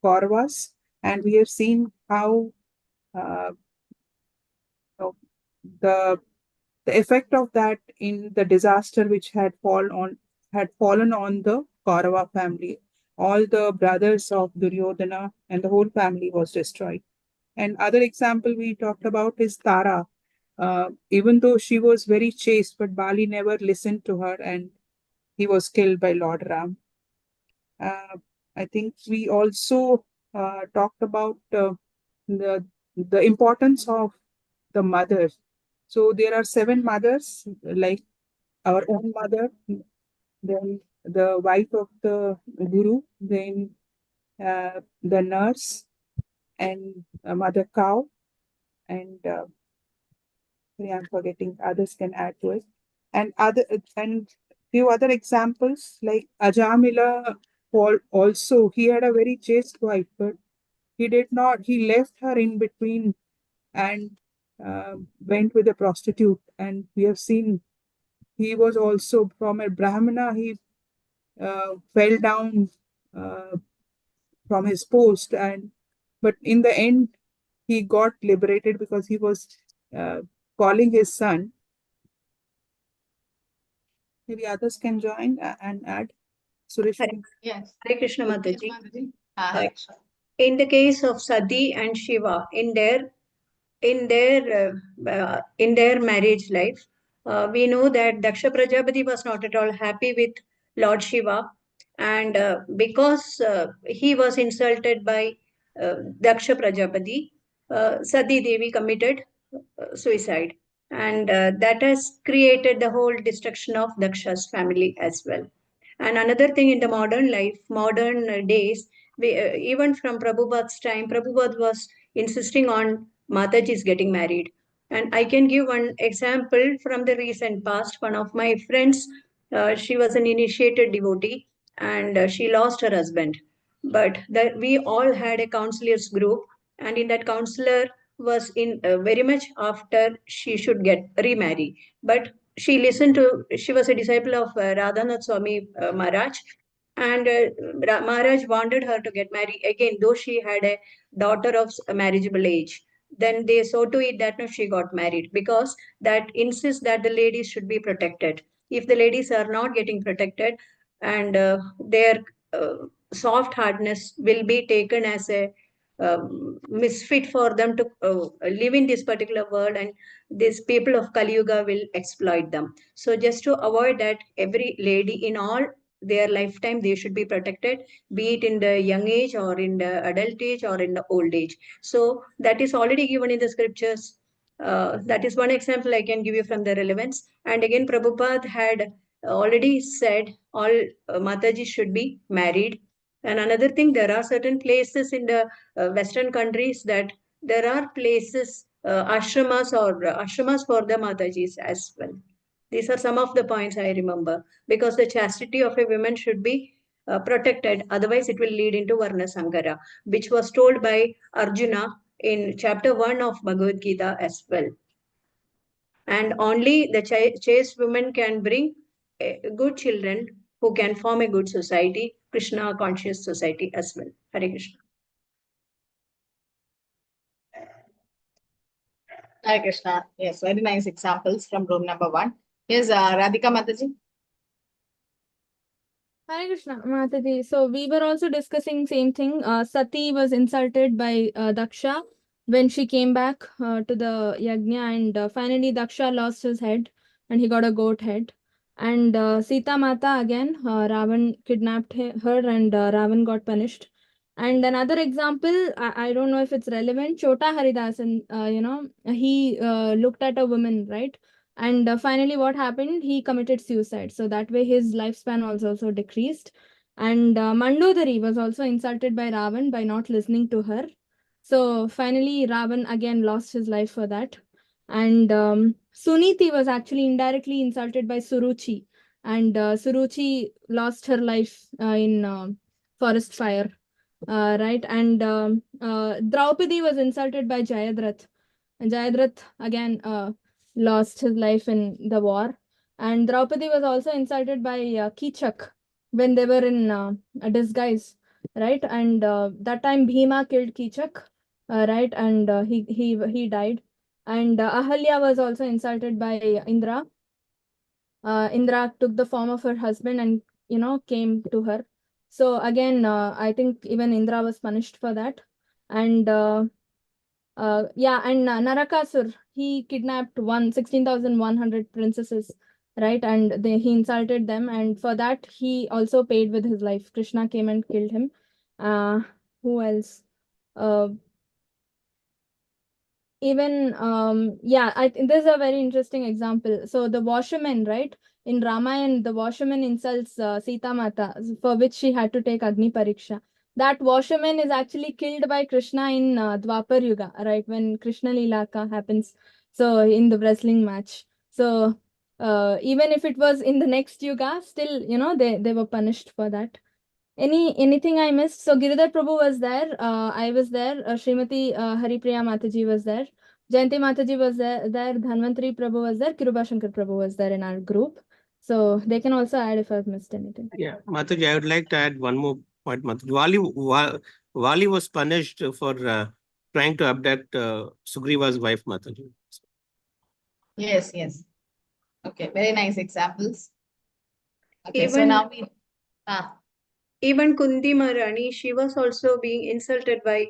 Speaker 6: Kauravas, and we have seen how uh, the effect of that in the disaster which had fallen on the Kaurava family. All the brothers of Duryodhana and the whole family was destroyed. And other example we talked about is Tara. Even though she was very chaste, but Bali never listened to her and he was killed by Lord Ram. I think we also talked about the importance of the mothers. So there are 7 mothers, like our own mother, then the wife of the guru, then the nurse, and a mother cow, and I'm forgetting. Others can add to it, and few other examples like Ajamila. Paul also, he had a very chaste wife, but he did not. He left her in between and went with a prostitute, and we have seen he was also from a Brahmana. He fell down from his post, but in the end he got liberated because he was calling his son. Maybe others can join and add. Suresh,
Speaker 1: Yes.
Speaker 2: Hare Krishna
Speaker 1: Yes,
Speaker 2: Mataji.
Speaker 1: Mataji. Hare Krishna.
Speaker 2: In the case of Sati and Shiva, in their marriage life, we know that Daksha Prajapati was not at all happy with Lord Shiva, and because he was insulted by Daksha Prajapati, Sati Devi committed suicide, and that has created the whole destruction of Daksha's family as well. And another thing in the modern life, modern days, even from Prabhupada's time, Prabhupada was insisting on Mataji's getting married. And I can give one example from the recent past. One of my friends, she was an initiated devotee, and she lost her husband. But we all had a counselors group, and in that counselor was in very much after she should get remarry. But she listened to, she was a disciple of Radhanath Swami Maharaj, and Maharaj wanted her to get married again, though she had a daughter of marriageable age. Then they saw to it that no, she got married, because that insists that the ladies should be protected. If the ladies are not getting protected, and their soft hardness will be taken as a misfit for them to live in this particular world, and these people of Kali Yuga will exploit them. So just to avoid that, every lady in all their lifetime, they should be protected, be it in the young age or in the adult age or in the old age. So that is already given in the scriptures. That is one example I can give you from the relevance. And again, Prabhupada had already said all Mataji should be married. And another thing, there are certain places in the Western countries that there are places, ashramas or ashramas for the Matajis as well. These are some of the points I remember, because the chastity of a woman should be protected. Otherwise, it will lead into Varna Sankara, which was told by Arjuna in chapter 1 of Bhagavad Gita as well. And only the chaste woman can bring good children who can form a good society, Krishna conscious society as well. Hare Krishna.
Speaker 1: Hare Krishna. Yes, very nice examples from room number 1. Here's Radhika Mataji.
Speaker 8: Hare Krishna, Mataji. So we were also discussing same thing. Sati was insulted by Daksha when she came back to the yajna, and finally Daksha lost his head and he got a goat head. And Sita Mata again, Ravan kidnapped her, and Ravan got punished. And another example, I don't know if it's relevant, Chota Haridasan, he looked at a woman, right? And finally, what happened? He committed suicide. So that way his lifespan was also decreased. And Mandodari was also insulted by Ravan by not listening to her. So finally, Ravan again lost his life for that. And Suniti was actually indirectly insulted by Suruchi. And Suruchi lost her life in forest fire. Right. And Draupadi was insulted by Jayadratha. And Jayadratha again lost his life in the war. And Draupadi was also insulted by Kichak when they were in a disguise, right? And that time Bhima killed Kichak, right? And he died. And Ahalya was also insulted by Indra. Indra took the form of her husband and came to her. So again, I think even Indra was punished for that. And Narakasur, he kidnapped 16,100 princesses, right? And he insulted them, and for that he also paid with his life. Krishna came and killed him. Who else? I think this is a very interesting example. So the washerman, right? In Ramayana, the washerman insults Sita Mata, for which she had to take Agni Pariksha. That washerman is actually killed by Krishna in Dwapar Yuga, right? When Krishna Leelaka happens. So in the wrestling match. So even if it was in the next Yuga, still, they were punished for that. Anything I missed? So Giridhar Prabhu was there. I was there. Srimati Haripriya Mataji was there. Jayanti Mataji was there. Dhanvantari Prabhu was there. Kiruba Shankar Prabhu was there in our group. So they can also add if I've missed anything.
Speaker 9: Yeah, Mataji, I would like to add one more point, Mataji. Wali was punished for trying to abduct Sugriva's wife, Mataji.
Speaker 1: Yes, yes. Okay, very nice examples. Okay, so
Speaker 2: Even
Speaker 1: now we
Speaker 2: even Kunti Maharani, she was also being insulted by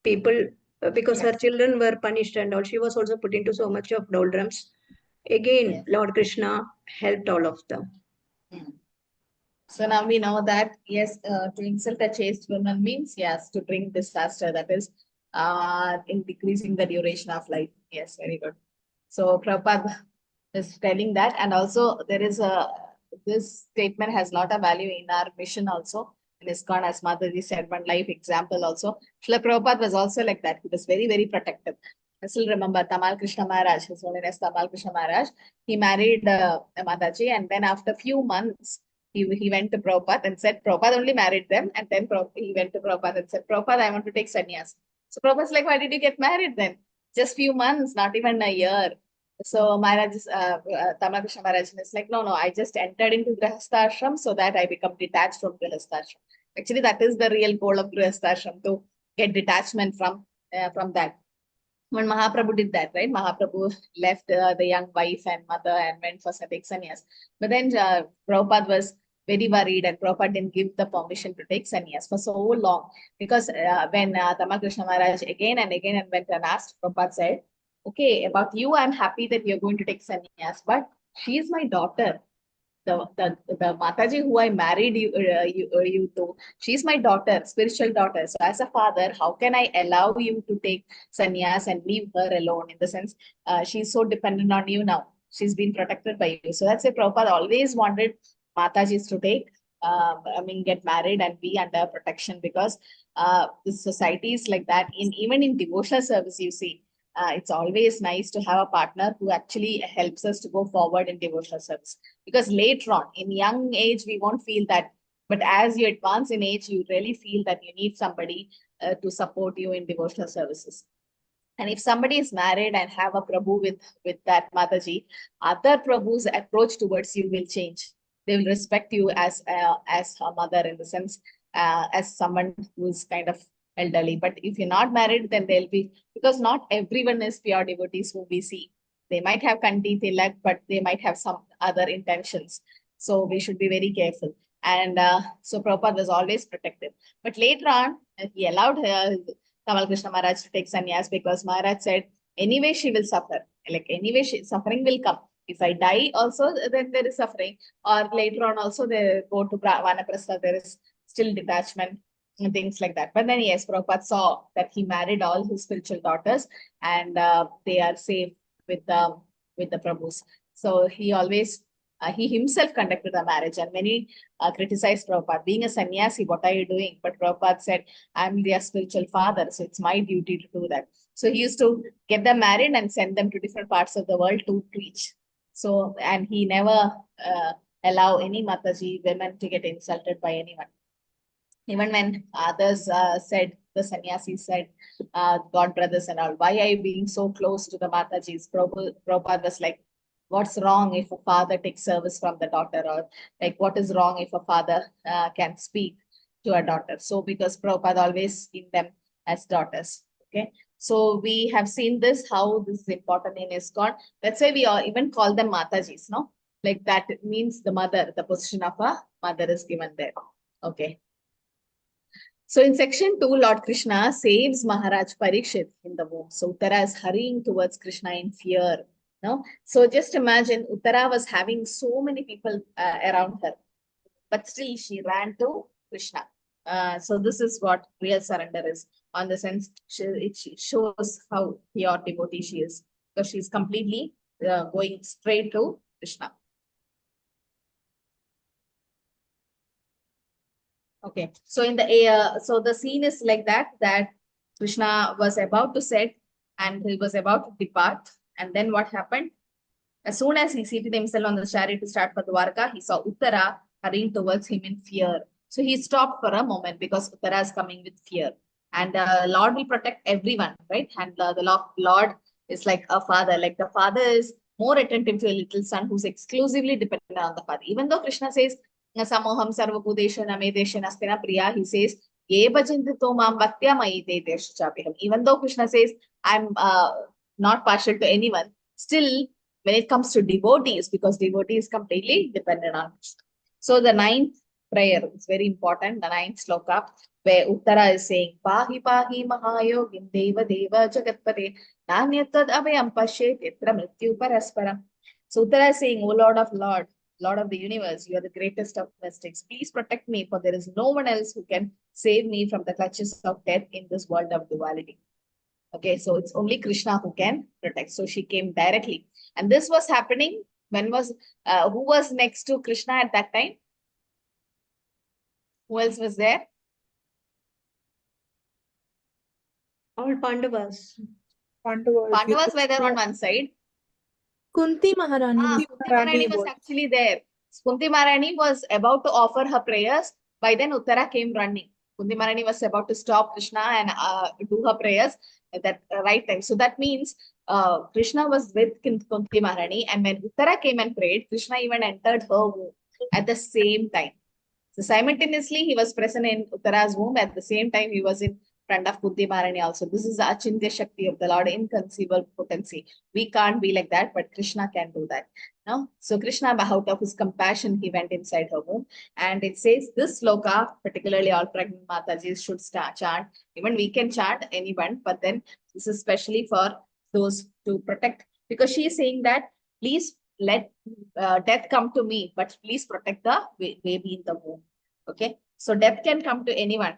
Speaker 2: people because her
Speaker 1: Yes.
Speaker 2: children were punished and all. She was also put into so much of doldrums. Again,
Speaker 1: Yes.
Speaker 2: Lord Krishna helped all of them.
Speaker 1: So now we know that yes, to insult a chaste woman means yes, to bring disaster, that is in decreasing the duration of life. Yes, very good. So Prabhupada is telling that, and also there is this statement has a lot of value in our mission also. In ISKCON, as Mataji said, one life example also. Srila Prabhupada was also like that. He was very, very protective. I still remember Tamal Krishna Maharaj, his holiness Tamal Krishna Maharaj. He married Mataji, and then after few months, he went to Prabhupada and said, Prabhupada only married them, and then he went to Prabhupada and said, Prabhupada, I want to take sannyas. So Prabhupada's like, why did you get married then? Just few months, not even a year. So Maharaj, Tamal Krishna Maharaj is like, no, I just entered into Grihastha Ashram so that I become detached from Grihastha Ashram. Actually, that is the real goal of Grihastha Ashram, to get detachment from that. When Mahaprabhu did that, right? Mahaprabhu left the young wife and mother and went for take sannyas. But then Prabhupada was very worried, and Prabhupada didn't give the permission to take sannyas for so long. Because when Tamal Krishna Maharaj again and went and asked, Prabhupada said, okay, about you, I'm happy that you're going to take sannyas, but she is my daughter. The Mataji who I married you to, she's my daughter, spiritual daughter. So as a father, how can I allow you to take sannyas and leave her alone? In the sense, she's so dependent on you now. She's been protected by you. So that's why Prabhupada always wanted Matajis to take, get married and be under protection, because the society is like that. Even in devotional service, you see, it's always nice to have a partner who actually helps us to go forward in devotional service. Because later on, in young age, we won't feel that. But as you advance in age, you really feel that you need somebody to support you in devotional services. And if somebody is married and have a Prabhu with that Mataji, other Prabhu's approach towards you will change. They will respect you as a mother, in the sense, as someone who is kind of elderly. But if you're not married, then they'll be, because not everyone is pure devotees who we see. They might have Kanti Tilak, but they might have some other intentions. So we should be very careful. And so Prabhupada was always protective. But later on, he allowed Tamal Krishna Maharaj to take sannyas, because Maharaj said, anyway, she will suffer. Like, anyway, suffering will come. If I die also, then there is suffering. Or later on also, they go to Vanaprastha, there is still detachment and things like that. But then, yes, Prabhupada saw that he married all his spiritual daughters, and they are safe with the Prabhus. So he always, he himself conducted the marriage, and many criticized Prabhupada. Being a sannyasi, what are you doing? But Prabhupada said, I'm their spiritual father, so it's my duty to do that. So he used to get them married and send them to different parts of the world to preach. So, and he never allow any Mataji women to get insulted by anyone. Even when others said, the sannyasis said, God brothers and all, why are you being so close to the Matajis? Prabhupada was like, what's wrong if a father takes service from the daughter? Or like, what is wrong if a father can speak to a daughter? So because Prabhupada always seen them as daughters. Okay. So we have seen this, how this is important in ISKCON. That's why we even call them Matajis, no? Like that means the mother, the position of a mother is given there. Okay. So in section 2, Lord Krishna saves Maharaj Parikshit in the womb. So Uttara is hurrying towards Krishna in fear. No? So just imagine, Uttara was having so many people around her, but still she ran to Krishna. So this is what real surrender is. On the sense, it shows how pure devotee she is, because she is completely going straight to Krishna. Okay, so in the so the scene is like that Krishna was about to set and he was about to depart, and then what happened? As soon as he seated himself on the chariot to start for Dwarka, he saw Uttara hurrying towards him in fear. So he stopped for a moment, because Uttara is coming with fear, and Lord will protect everyone, right? And the Lord is like a father. Like the father is more attentive to a little son who's exclusively dependent on the father. Even though Krishna says, Samoham sarvabhudesha namedesha nastina priya, he says, Ye bhajantito mam bhaktya mayi te desha chapiham. Even though Krishna says, I'm not partial to anyone, still, when it comes to devotees, because devotee is completely dependent on Krishna. So the ninth prayer is very important, the ninth sloka, where Uttara is saying, Pahi pahi mahayogin deva deva jagatpate nanyatad abhayam pashet yatra mrityu parasparam. So Uttara is saying, O Lord of Lord, Lord of the universe, you are the greatest of mystics. Please protect me, for there is no one else who can save me from the clutches of death in this world of duality. Okay, so it's only Krishna who can protect. So she came directly. And this was happening when who was next to Krishna at that time? Who else was there?
Speaker 2: All Pandavas.
Speaker 1: Pandavas were there on one side.
Speaker 8: Kunti Maharani.
Speaker 1: Kunti Maharani was actually there. Kunti Maharani was about to offer her prayers. By then, Uttara came running. Kunti Maharani was about to stop Krishna and do her prayers at that right time. So that means Krishna was with Kunti Maharani, and when Uttara came and prayed, Krishna even entered her womb at the same time. So simultaneously, he was present in Uttara's womb. At the same time, he was in front of Kunti Maharani also. This is the Achintya Shakti of the Lord, inconceivable potency. We can't be like that, but Krishna can do that. No? So Krishna, out of his compassion, he went inside her womb. And it says this sloka, particularly all pregnant Matajis should chant. Even we can chant anyone, but then this is especially for those to protect. Because she is saying that, please let death come to me, but please protect the baby in the womb. Okay, so death can come to anyone,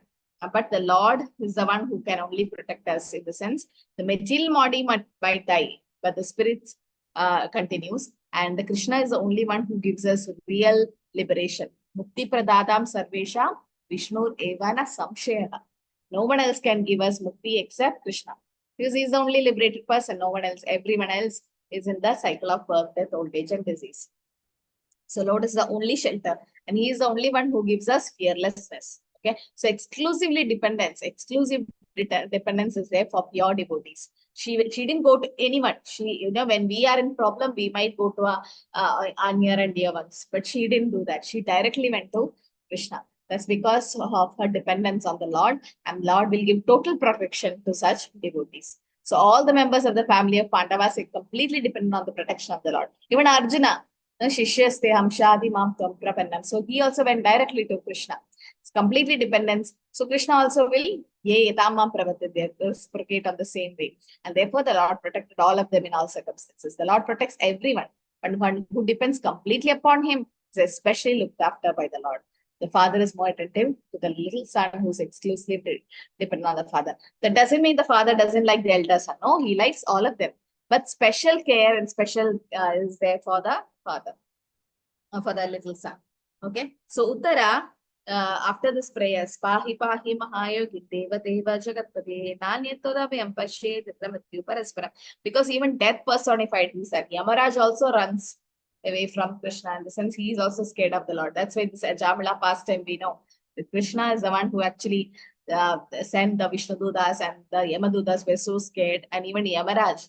Speaker 1: but the Lord is the one who can only protect us. In the sense, the material body might die, but the spirit continues, and the Krishna is the only one who gives us real liberation. Mukti pradadam sarvesha Vishnur evana samshaya. No one else can give us mukti except Krishna, because he is the only liberated person. No one else, everyone else is in the cycle of birth, death, old age, and disease. So Lord is the only shelter, and he is the only one who gives us fearlessness. Okay, so exclusive dependence is there for pure devotees. She didn't go to anyone. When we are in problem, we might go to our near and dear ones, but she didn't do that. She directly went to Krishna. That's because of her dependence on the Lord, and Lord will give total protection to such devotees. So all the members of the family of Pandavas are completely dependent on the protection of the Lord. Even Arjuna, Shishyaste Hamshadi Mam Tvam Prapannam. So he also went directly to Krishna. It's completely dependence. So Krishna also will Tamam Pravatidya, reciprocate on the same way. And therefore the Lord protected all of them in all circumstances. The Lord protects everyone, but one who depends completely upon him is especially looked after by the Lord. The father is more attentive to the little son who's exclusively dependent on the father. That doesn't mean the father doesn't like the elder son. No, he likes all of them. But special care and special is there for the father, for the little son. Okay. So Uttara, after this prayer, Pahi Pahi Mahayogi Deva Deva Jagatpate Nanyatodabhyam Pashe Mrityu Paraspara. Because even death personified, he said, Yamaraj also runs away from Krishna, in the sense he is also scared of the Lord. That's why this Ajamala pastime we know that Krishna is the one who actually sent the Vishnudutas, and the Yamadutas were so scared, and even Yamaraj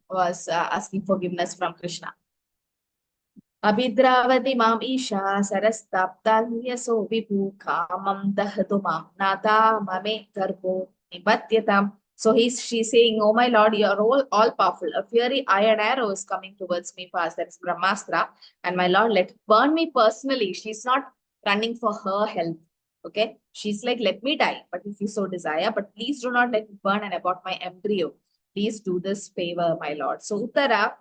Speaker 1: was asking forgiveness from Krishna. Abhidravati mam isha sarastaptalyaso vibhu kamam dahatu mam nata mame garbo nibatyatam. So she's saying, oh my Lord, you are all powerful. A fiery iron arrow is coming towards me fast. That is Brahmastra. And my Lord, let it burn me personally. She's not running for her health. Okay. She's like, let me die, but if you so desire, but please do not let it burn and abort my embryo. Please do this favor, my Lord. So Uttara,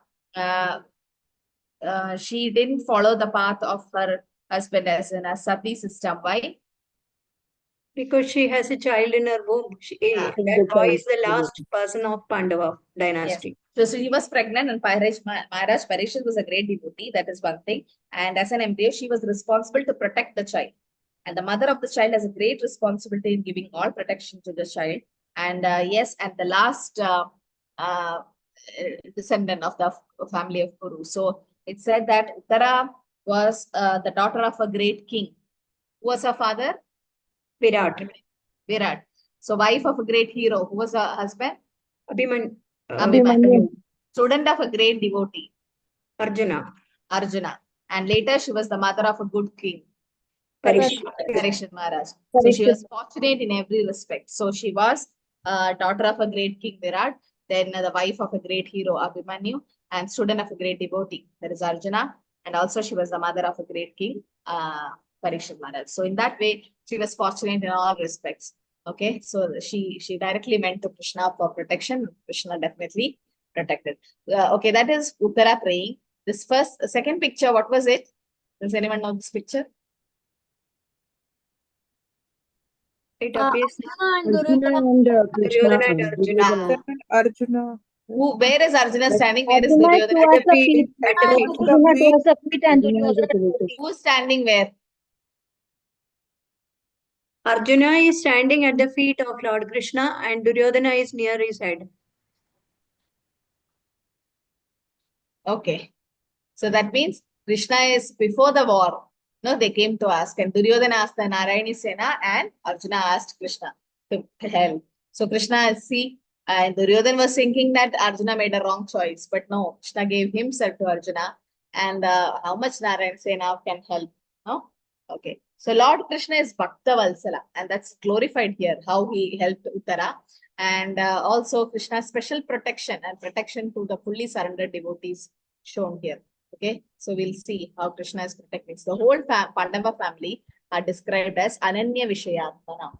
Speaker 1: she didn't follow the path of her husband as in a sati system. Why?
Speaker 2: Because she has a child in her womb. That boy is the last person of Pandava dynasty.
Speaker 1: Yes. So she was pregnant, and Maharaj Parishit was a great devotee. That is one thing. And as an embryo, she was responsible to protect the child. And the mother of the child has a great responsibility in giving all protection to the child. And yes, and the last descendant of the family of Kuru. So it said that Uttara was the daughter of a great king. Who was her father? Virat. So wife of a great hero. Who was her husband?
Speaker 2: Abhimanyu.
Speaker 1: Abhimanyu. student of a great devotee,
Speaker 2: Arjuna.
Speaker 1: Arjuna. And later she was the mother of a good king,
Speaker 2: Parikshit.
Speaker 1: Parikshit Maharaj. So she was fortunate in every respect. So she was daughter of a great king, Virat, then the wife of a great hero, Abhimanyu, and student of a great devotee, that is Arjuna. And also she was the mother of a great king, Parikshit Maharaj. So in that way, she was fortunate in all respects. Okay, so she directly went to Krishna for protection. Krishna definitely protected. Okay, that is Uttara praying. This second picture, what was it? Does anyone know this picture?
Speaker 2: It appears
Speaker 8: Arjuna and
Speaker 2: Duryodhana and Arjuna.
Speaker 6: Arjuna.
Speaker 1: Where is Arjuna standing? Where is
Speaker 7: Arjuna
Speaker 1: Duryodhana?
Speaker 7: towards the feet.
Speaker 2: At the feet.
Speaker 7: Arjuna towards the feet and Duryodhana towards the feet.
Speaker 1: Who's standing where?
Speaker 2: Arjuna is standing at the feet of Lord Krishna and Duryodhana is near his head.
Speaker 1: Okay. So that means Krishna is before the war. No, they came to ask, and Duryodhana asked the Narayani Sena, and Arjuna asked Krishna to help. So Krishna, and Duryodhana was thinking that Arjuna made a wrong choice, but no, Krishna gave himself to Arjuna, and how much Narayana Sena can help? No? Okay. So Lord Krishna is Bhakta Valsala, and that's glorified here, how he helped Uttara. And also Krishna's special protection and protection to the fully surrendered devotees shown here. Okay, so we'll see how Krishna is protecting. So the whole Pandava family are described as Ananya Vishayatmana.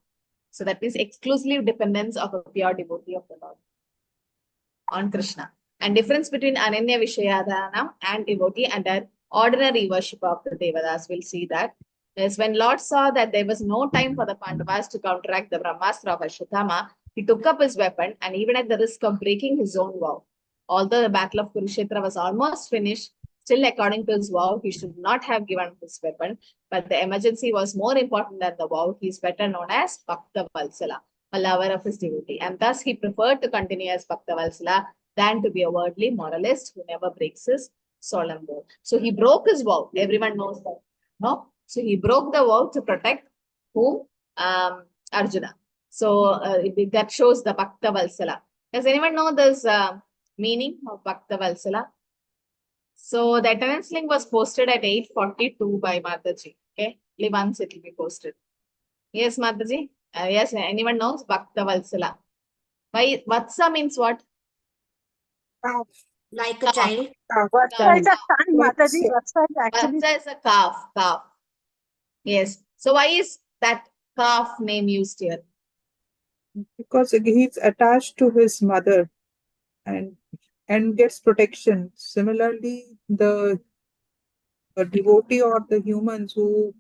Speaker 1: So that means exclusive dependence of a pure devotee of the Lord on Krishna. And difference between Ananya Vishayadhanam and devotee and an ordinary worship of the Devadas, we'll see that. Is when Lord saw that there was no time for the Pandavas to counteract the Brahmastra of Ashwatthama, he took up his weapon and even at the risk of breaking his own vow. Although the battle of Kurukshetra was almost finished, still according to his vow, he should not have given his weapon, but the emergency was more important than the vow. He is better known as Bhakta Valsala, a lover of his devotee. And thus he preferred to continue as Bhakta Valsala than to be a worldly moralist who never breaks his solemn vow. So he broke his vow. Everyone knows that. No? So he broke the vow to protect whom? Arjuna. So that shows the Bhakta Valsala. Does anyone know this meaning of Bhakta Valsala? So the attendance link was posted at 8:42 by Mataji. Okay, only once it will be posted. Yes, Mataji. Yes, anyone knows Bhakta Valsala? Why Vatsa means what?
Speaker 7: Like a child.
Speaker 6: Vatsa is a son, Mataji.
Speaker 1: Vatsa is a calf. Calf. Yes. So why is that calf name used here?
Speaker 6: Because he's attached to his mother and gets protection. Similarly, the devotee or the humans who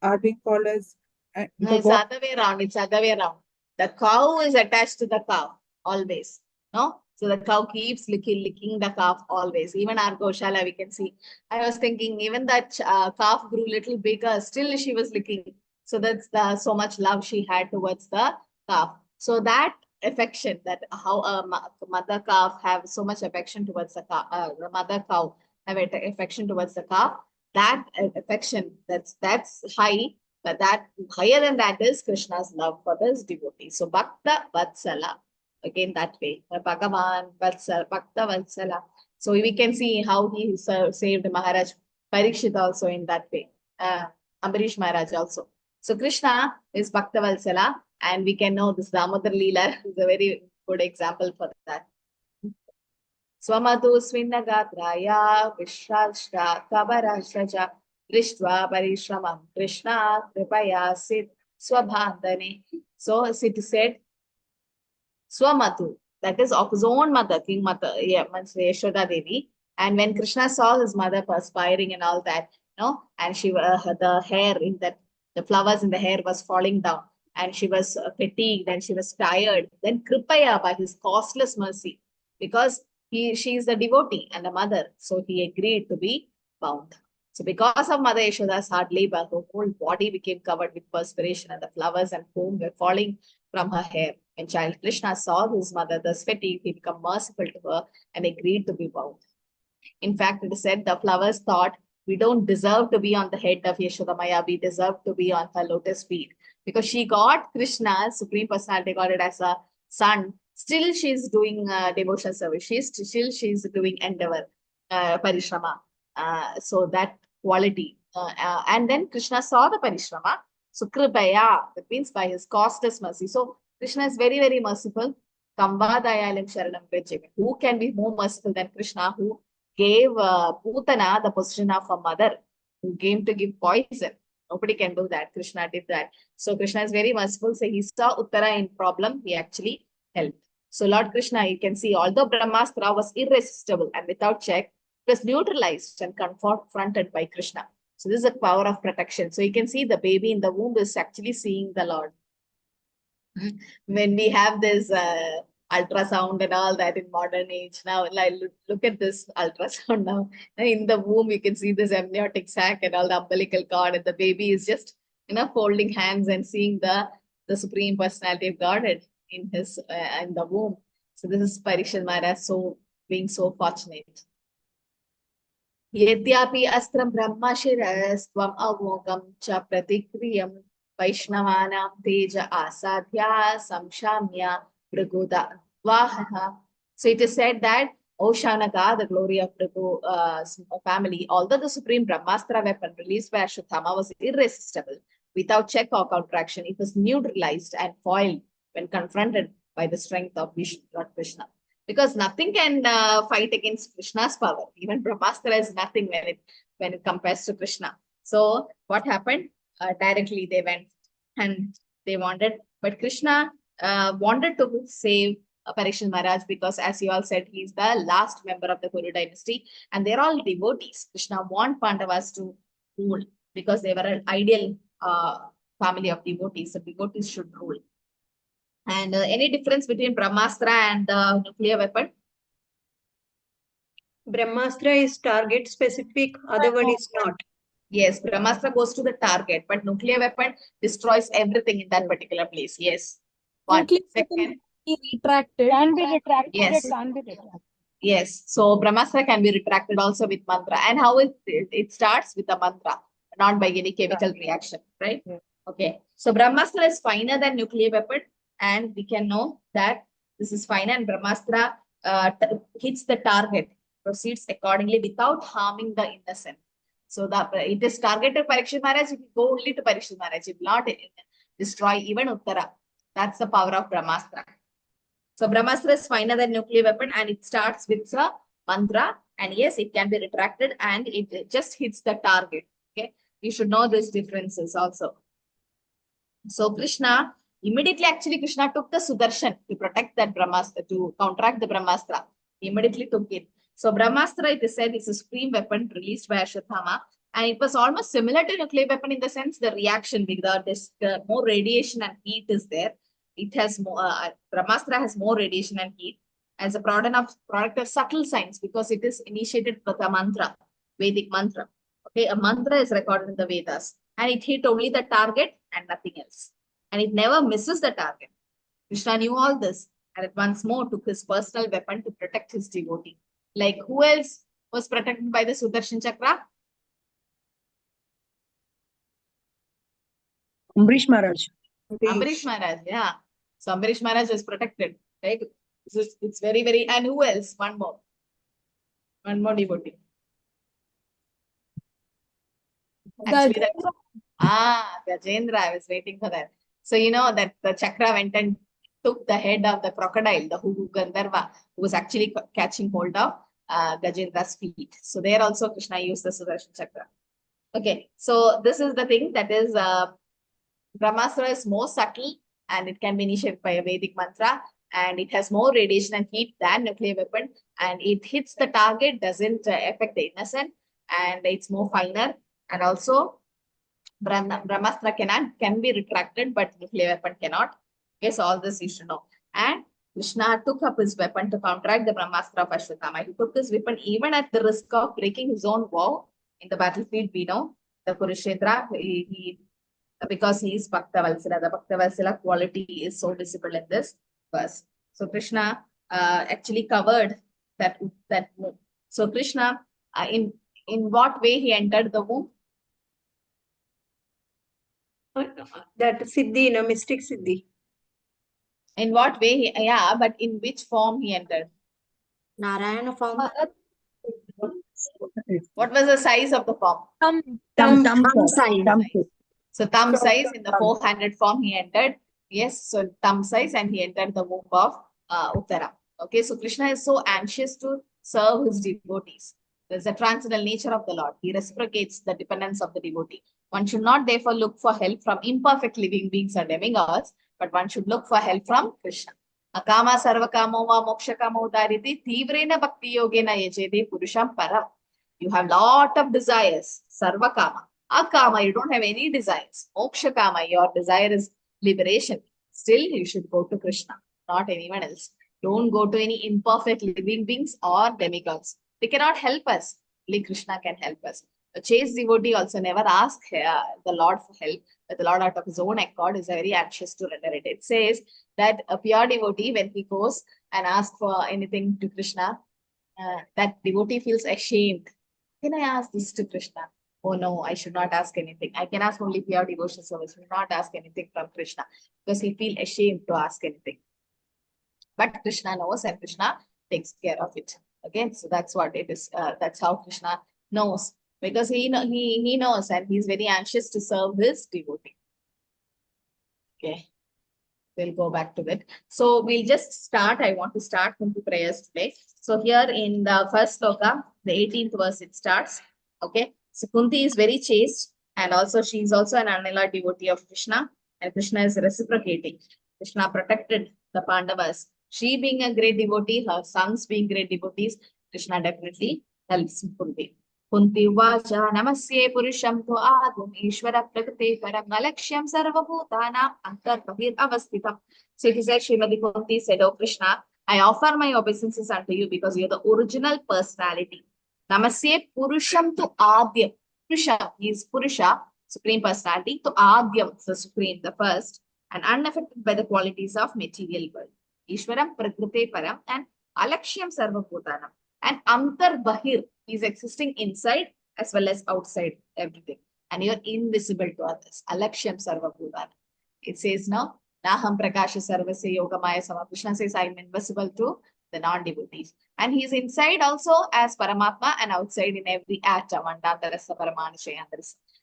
Speaker 6: are being called as
Speaker 1: No, it's the other way around. It's the other way around. The cow is attached to the cow always. No? So the cow keeps licking the calf always. Even our Goshala, we can see. I was thinking, even that calf grew little bigger, still she was licking. So that's so much love she had towards the calf. So that affection, that how a mother calf have so much affection towards the mother cow have affection towards the calf. That affection, that's high. But that higher than that is Krishna's love for this devotee. So Bhakta Vatsala. Again, that way. Bhagavan Vatsala, Bhakta Vatsala. So we can see how he saved Maharaj Parikshit also in that way. Ambarish Maharaj also. So Krishna is Bhakta Vatsala, and we can know this Damodar Leela is a very good example for that. Swamatu Svinagatraya Vishrashta Kabarashaja Drishtva Parishramam Krishna Kripaya Sit Swabhandane. So it said Swamatu, that is of his own mother, King Mother, Yashoda Devi. And when Krishna saw his mother perspiring and all that, and she the hair in that, the flowers in the hair was falling down, and she was fatigued and she was tired. Then Kripaya, by his costless mercy, because she is the devotee and the mother, so he agreed to be bound. So because of Mother Yashoda's hard labor, her whole body became covered with perspiration, and the flowers and foam were falling from her hair. When child Krishna saw his mother thus fatigued, he became merciful to her and agreed to be bound. In fact, it is said the flowers thought, we don't deserve to be on the head of Yashoda Maya, we deserve to be on her lotus feet. Because she got Krishna, Supreme Personality, got it as a son, Still she's doing devotional service. She's doing endeavor, parishrama. So that quality. And then Krishna saw the parishrama. So kripaya, that means by his costless mercy. So Krishna is very, very merciful. Kambadayalam Sharanam Vrajami. Who can be more merciful than Krishna, who gave Putana the position of a mother, who came to give poison? Nobody can do that. Krishna did that. So Krishna is very merciful. So he saw Uttara in problem. He actually helped. So Lord Krishna, you can see, although Brahmastra was irresistible and without check, it was neutralized and confronted by Krishna. So this is a power of protection. So you can see the baby in the womb is actually seeing the Lord. When we have this ultrasound and all that in modern age now, like look at this ultrasound now. In the womb, you can see this amniotic sac and all the umbilical cord, and the baby is just folding hands and seeing the Supreme Personality of Godhead in his in the womb. So this is Parikshit Maharaj being so fortunate. Yadyapi astram brahmashiras-tvam avogam cha pratikriyam Vaishnavanam teja asadhya samshamya pragoda vahaha. So it is said that, O Shanaka, the glory of Pragu family, although the supreme Brahmastra weapon released by Ashwatthama was irresistible, without check or counteraction, it was neutralized and foiled when confronted by the strength of Lord Krishna. Because nothing can fight against Krishna's power. Even Brahmastra is nothing when it compares to Krishna. So what happened? Directly they went and they wanted, but Krishna wanted to save Parikshit Maharaj because, as you all said, he's the last member of the Kuru dynasty and they're all devotees. Krishna wanted Pandavas to rule because they were an ideal family of devotees. So devotees should rule. And any difference between Brahmastra and the nuclear weapon?
Speaker 2: Brahmastra is target specific, other one is not.
Speaker 1: Yes, Brahmastra goes to the target, but nuclear weapon destroys everything in that particular place. Yes. One.
Speaker 8: Nuclear
Speaker 1: Second.
Speaker 8: weapon can be retracted.
Speaker 7: Can be retracted.
Speaker 1: Yes.
Speaker 7: It can be retracted.
Speaker 1: Yes. So Brahmastra can be retracted also with mantra. And how it starts with a mantra, not by any chemical reaction, right?
Speaker 6: Yeah.
Speaker 1: Okay. So Brahmastra is finer than nuclear weapon, and we can know that this is finer, and Brahmastra hits the target, proceeds accordingly without harming the innocent. So it is targeted Parikshit Maharaj. It will go only to Parikshit Maharaj. It will not destroy even Uttara. That's the power of Brahmastra. So Brahmastra is finer than nuclear weapon and it starts with a mantra. And yes, it can be retracted and it just hits the target. Okay, you should know these differences also. So Krishna, immediately actually Krishna took the Sudarshan to protect that Brahmastra, to counteract the Brahmastra. He immediately took it. So Brahmastra, it is said, is a supreme weapon released by Ashwatthama. And it was almost similar to nuclear weapon in the sense the reaction, because more radiation and heat is there. It has more, Brahmastra has more radiation and heat as a product of subtle science because it is initiated with a mantra, Vedic mantra. Okay, a mantra is recorded in the Vedas and it hit only the target and nothing else. And it never misses the target. Krishna knew all this and it once more took his personal weapon to protect his devotee. Like who else was protected by the Sudarshan Chakra?
Speaker 7: Ambrish Maharaj.
Speaker 1: Ambrish Maharaj, yeah. So Ambrish Maharaj was protected, right? So it's very, very, and who else? One more devotee. Actually, Gajendra, I was waiting for that. So you know that the chakra went and took the head of the crocodile, the Hugu Gandharva, who was actually catching hold of Gajendra's feet. So there also Krishna used the Sudarshan Chakra. Okay, so this is the thing that is Brahmastra is more subtle and it can be initiated by a Vedic mantra and it has more radiation and heat than nuclear weapon and it hits the target, doesn't affect the innocent and it's more finer and also Brahmastra can be retracted but nuclear weapon cannot. Okay, so all this you should know. And Krishna took up his weapon to counteract the Brahmastra of Ashwatthama. He took his weapon even at the risk of breaking his own vow in the battlefield. We know the Kurukshetra, because he is Bhakta Valsala. The Bhakta Valsala quality is so visible in this verse. So Krishna actually covered that womb. So Krishna, in what way he entered the womb?
Speaker 2: That Siddhi, mystic Siddhi.
Speaker 1: In what way? Yeah, but in which form he entered?
Speaker 2: Narayana form.
Speaker 1: What was the size of the form?
Speaker 2: Thumb size.
Speaker 1: So thumb size in the 400 form he entered. Yes, so thumb size, and he entered the womb of Uttara. Okay, so Krishna is so anxious to serve his devotees. There's a transcendental nature of the Lord. He reciprocates the dependence of the devotee. One should not therefore look for help from imperfect living beings or demigods, but one should look for help from Krishna. Akama sarvakamo va mokshakamo udariti tivrena bhakti yogena yajete purusham param. You have lot of desires, sarvakama. Akama, you don't have any desires. Moksha kama, your desire is liberation. Still, you should go to Krishna, not anyone else. Don't go to any imperfect living beings or demigods. They cannot help us. Only Krishna can help us. A chaste devotee also never asks the Lord for help, but the Lord out of his own accord is very anxious to render it. It says that a pure devotee, when he goes and asks for anything to Krishna, that devotee feels ashamed. Can I ask this to Krishna? Oh no, I should not ask anything. I can ask only pure devotional service. I should not ask anything from Krishna because he feels ashamed to ask anything. But Krishna knows, and Krishna takes care of it. Okay, so that's what it is. That's how Krishna knows, because he knows, and he's very anxious to serve his devotee. Okay, we'll go back to it. So we'll just start. I want to start Kunti prayers today. So here in the first sloka, the 18th verse, it starts. Okay, so Kunti is very chaste, and also she is also an Anila devotee of Krishna, and Krishna is reciprocating. Krishna protected the Pandavas. She being a great devotee, her sons being great devotees, Krishna definitely helps Kunti. Kunti vacha namasye purusham to adum ishvara prakriti param alaksham sarvabhutanam antarbahir avasthitam. So it is like Srimati Kunti said, "Oh Krishna, I offer my obeisances unto you because you are the original personality. Namasye purusham to adyam." Purusha, he is Purusha, supreme personality, to adyam, the supreme, the first, and unaffected by the qualities of material world. Ishwaram prakrite param and alakshyam sarvabhutanam. And antar bahir, he is existing inside as well as outside everything. And you are invisible to others. Alakshyam sarvabhutanam. It says now, Naham prakasha sarvasya yogamaya sama. Krishna says, I am invisible to the non-devotees. And he is inside also as Paramatma and outside in every atom.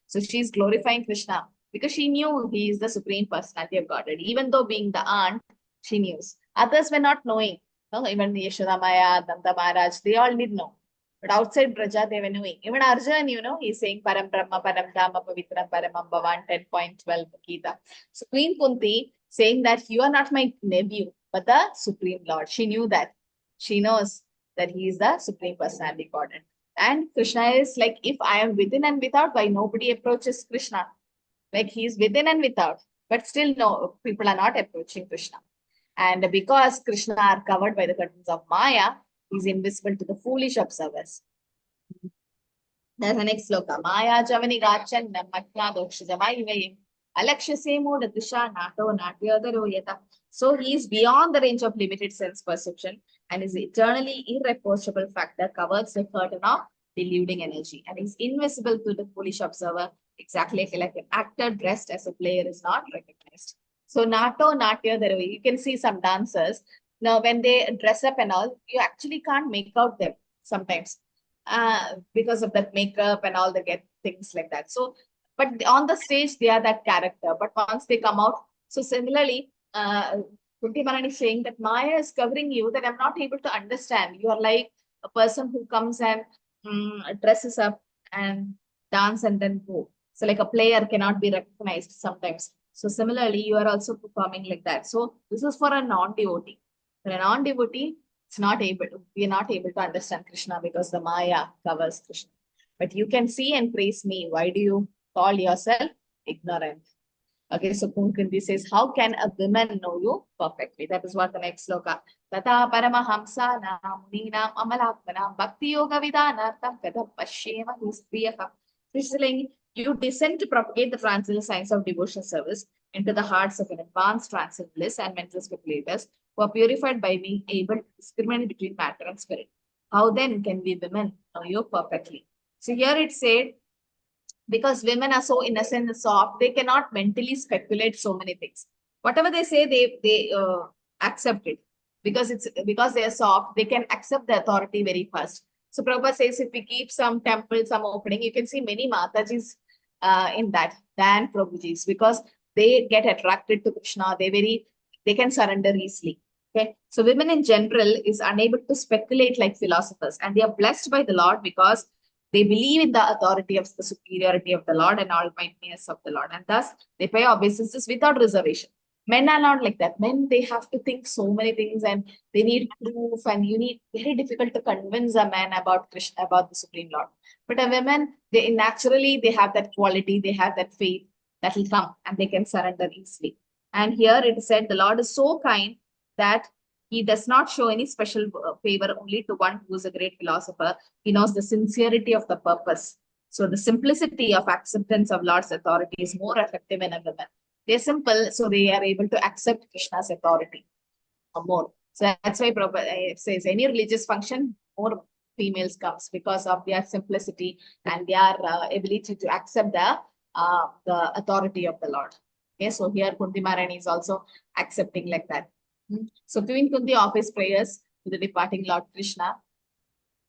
Speaker 1: So she is glorifying Krishna because she knew he is the supreme personality of Godhead. Even though being the aunt, she knew. Others were not knowing. No, even Yashoda Maya, Danta Maharaj, they all did know. But outside Braja, they were knowing. Even Arjuna, he's saying Param Brahma, Param Dhamma, Pavitra, Paramam Bhavan, 10.12 Gita. So Queen Kunti saying that you are not my nephew, but the Supreme Lord. She knew that. She knows that he is the Supreme Personality Godhead. And Krishna is like, if I am within and without, why nobody approaches Krishna? Like he is within and without, but still no, people are not approaching Krishna. And because Krishna are covered by the curtains of Maya, he is invisible to the foolish observers. There's the next sloka. Maya javani gachan namatna dokshajamai alakshase moda disha nato natyadaro yata. So he is beyond the range of limited sense perception and is eternally irreproachable factor covers the curtain of deluding energy and is invisible to the foolish observer, exactly like an actor dressed as a player is not recognized. So Nato, Natya, you can see some dancers. Now, when they dress up and all, you actually can't make out them sometimes because of that makeup and all the get things like that. So, but on the stage, they are that character. But once they come out, so similarly, Kunti Maharani is saying that Maya is covering you that I'm not able to understand. You are like a person who comes and dresses up and dance and then go. So like a player cannot be recognized sometimes. So similarly, you are also performing like that. So this is for a non-devotee. For a non-devotee, we are not able to understand Krishna because the Maya covers Krishna. But you can see and praise me. Why do you call yourself ignorant? Okay, so Kunti says, how can a woman know you perfectly? That is what the next sloka. Tata paramahamsa muninam amalakmanam bhakti yoga vidanartam kadam pashyema hispriyaha. This is like, you descend to propagate the transcendental science of devotional service into the hearts of an advanced transcendentalists and mental speculators who are purified by being able to discriminate between matter and spirit. How then can we women know you perfectly? So here it said, because women are so innocent and soft, they cannot mentally speculate so many things. Whatever they say, they accept it. Because they are soft, they can accept the authority very fast. So Prabhupada says if we keep some temple, some opening, you can see many Matajis in that than Prabhujis, because they get attracted to Krishna. They can surrender easily. Okay. So women in general is unable to speculate like philosophers, and they are blessed by the Lord because they believe in the authority of the superiority of the Lord and almightiness of the Lord, and thus they pay obeisances without reservation. Men are not like that. Men, they have to think so many things and they need proof, and very difficult to convince a man about Krishna, about the Supreme Lord. But a woman, they naturally, they have that quality, they have that faith that will come and they can surrender easily. And here it is said, the Lord is so kind that he does not show any special favor only to one who is a great philosopher. He knows the sincerity of the purpose. So the simplicity of acceptance of Lord's authority is more effective in a woman. They're simple, so they are able to accept Krishna's authority more. So that's why Prabhupada says any religious function, more females comes because of their simplicity and their ability to accept the authority of the Lord. Okay, so here Kunti Maharani is also accepting like that. So Queen Kunti offers prayers to the departing Lord Krishna,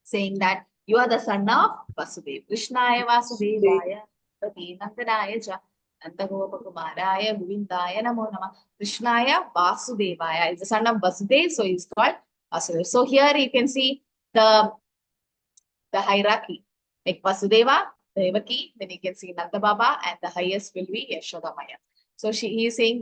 Speaker 1: saying that you are the son of Vasudeva. Krishnaya Vasudevaya, Pati Nandanaya Ja, Nandagopakumaraya Govindaya Namo Nama. Krishnaya Vasudevaya is the son of Vasudeva, so he's called Vasudeva. So here you can see the hierarchy, like Vasudeva, Devaki, then you can see Nanda Baba, and the highest will be Yashoda Maya. So she's saying,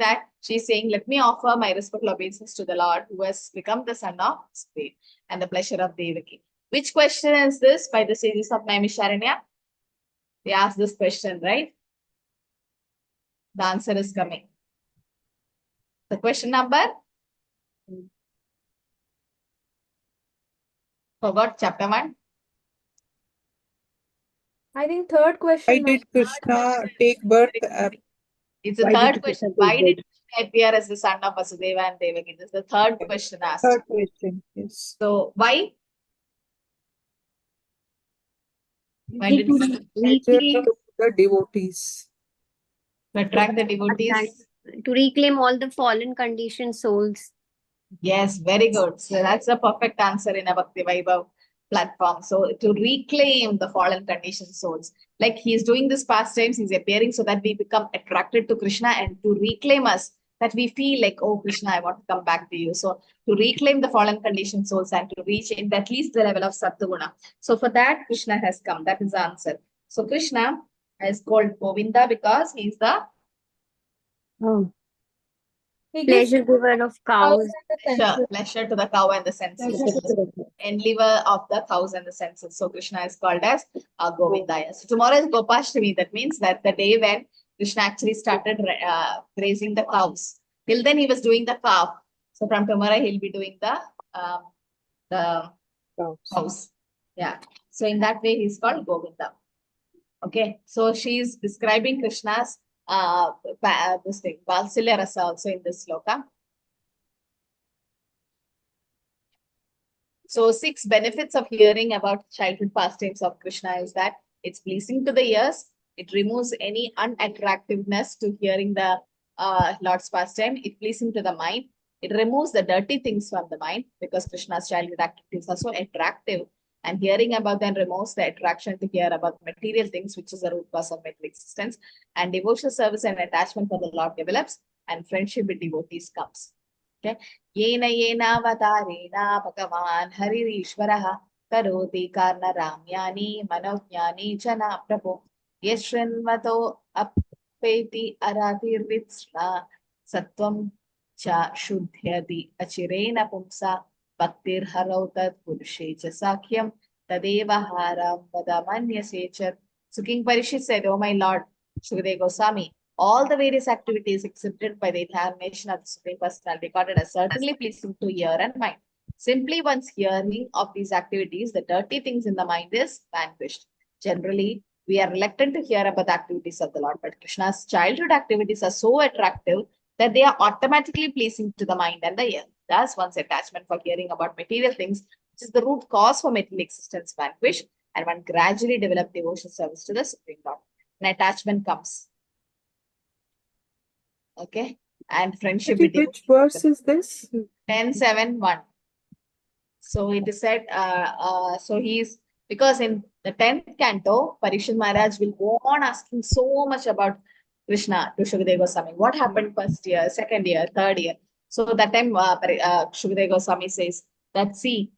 Speaker 1: let me offer my respectful obeisance to the Lord who has become the son of Vasudeva and the pleasure of Devaki. Which question is this by the sages of Naimisharanya? They asked this question, right? The answer is coming. The question number? Forgot chapter 1.
Speaker 8: I think third question.
Speaker 6: Why did Krishna take birth?
Speaker 1: It's the third question. Why did Krishna appear as the son of Vasudeva and Devaki? This is the third question asked.
Speaker 6: Third question, yes.
Speaker 1: So why? Why did
Speaker 6: the devotees?
Speaker 1: To attract the devotees?
Speaker 4: To reclaim all the fallen conditioned souls.
Speaker 1: Yes, very good. So that's a perfect answer in a Bhakti Vaibav platform. So to reclaim the fallen conditioned souls, like he's doing this pastimes, he's appearing so that we become attracted to Krishna, and to reclaim us, that we feel like, oh Krishna, I want to come back to you. So to reclaim the fallen conditioned souls and to reach in at least the level of Sattva-guna. So for that, Krishna has come. That is the answer. So Krishna is called Govinda because he's the
Speaker 4: pleasure giver of cows.
Speaker 1: Pleasure to the cow and the senses. And liver of the cows and the senses. So Krishna is called as Govinda. So tomorrow is Gopashtami. That means that the day when Krishna actually started grazing the cows. Till then he was doing the calf. So from tomorrow he'll be doing the cows. Yeah. So in that way he's called Govinda. Okay. So she's describing Krishna's this thing, Valsilya Rasa also in this sloka. So 6 benefits of hearing about childhood pastimes of Krishna is that it's pleasing to the ears, it removes any unattractiveness to hearing the Lord's pastime, it's pleasing to the mind, it removes the dirty things from the mind because Krishna's childhood activities are so attractive, and hearing about them removes the attraction to hear about material things, which is the root cause of material existence, and devotional service and attachment for the Lord develops, and friendship with devotees comes. Okay. Yena yena vatarena bhagavan haririshvaraha karoti karna ramyani manojnani jana prabhu yashrinvato appeti aratirvitsna sattvam cha shuddhyati achirena pumsa bhaktir harautat purushe cha sakhyam tadeva haram vadamanyasechat. So King Parishit said, oh my Lord, Shukadeva Goswami, all the various activities accepted by the incarnation of the Supreme Personality recorded as certainly pleasing to ear and mind. Simply once hearing of these activities, the dirty things in the mind is vanquished. Generally, we are reluctant to hear about the activities of the Lord, but Krishna's childhood activities are so attractive that they are automatically pleasing to the mind and the ear. Thus, one's attachment for hearing about material things, which is the root cause for material existence, vanquished, and one gradually develop devotional service to the Supreme Lord. An attachment comes. Okay, and friendship
Speaker 6: Mataji,
Speaker 1: between
Speaker 6: which verse is this?
Speaker 1: 10:7:1. So it is said, so he's, because in the 10th canto, Parikshit Maharaj will go on asking so much about Krishna to Shukadeva Goswami. What happened first year, second year, third year? So that time, Shukadeva Goswami says that, see,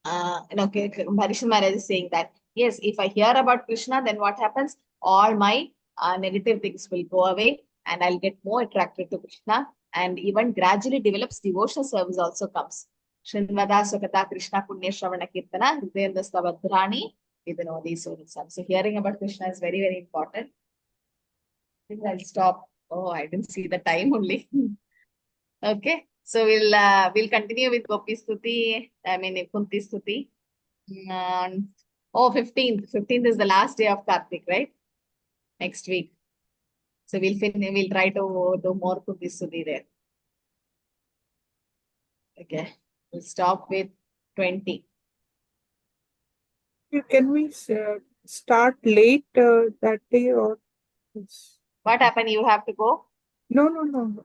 Speaker 1: Parikshit Maharaj is saying that, yes, if I hear about Krishna, then what happens? All my negative things will go away and I'll get more attracted to Krishna, and even gradually develops devotional service also comes. Srinvada Sukata Krishna Punya Shravana Kirtana Hridayandastabhadrani Vidinodi Surisam. So hearing about Krishna is very, very important. I think I'll stop. Oh, I didn't see the time only. Okay. So we'll continue with Gopi Stuti, Kunti Stuti. Oh, 15th. 15th is the last day of Kartik, right? Next week. So we'll try to do more Kunti Stuti there. Okay. We'll stop with 20.
Speaker 6: Can we start late that day or?
Speaker 1: What happened? You have to go?
Speaker 6: No.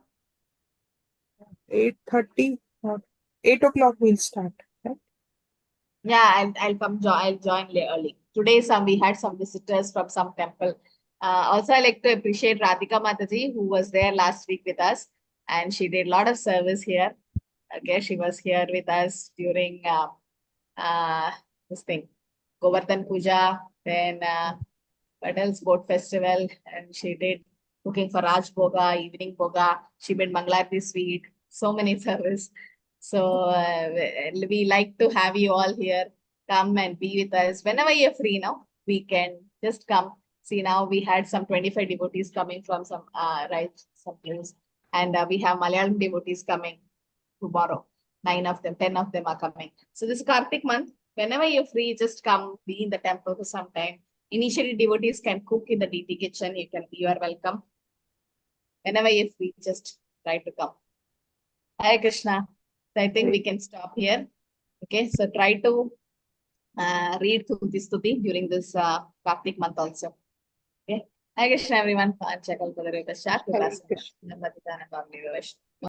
Speaker 6: 8:30 or 8 o'clock we'll start, right?
Speaker 1: Yeah, I'll come. I'll join early. Today, we had some visitors from some temple. Also, I like to appreciate Radhika Mataji, who was there last week with us, and she did a lot of service here. Okay, she was here with us during this thing, Govardhan Puja, then what else, boat festival, and she did cooking for Raj Bhoga, evening Bhoga. She made Mangalarti sweet, so many service. So we like to have you all here. Come and be with us whenever you're free now. We can just come. See, now we had some 25 devotees coming from some some place, and we have Malayalam devotees coming tomorrow. 9 of them, 10 of them are coming. So this Kartik month, whenever you're free, just come, be in the temple for some time. Initially, devotees can cook in the DT kitchen. You are welcome. Whenever you're free, just try to come. Hare Krishna. So I think we can stop here. Okay, so try to read Kunti Stuti during this Kartik month also. Okay. Hare Krishna, everyone.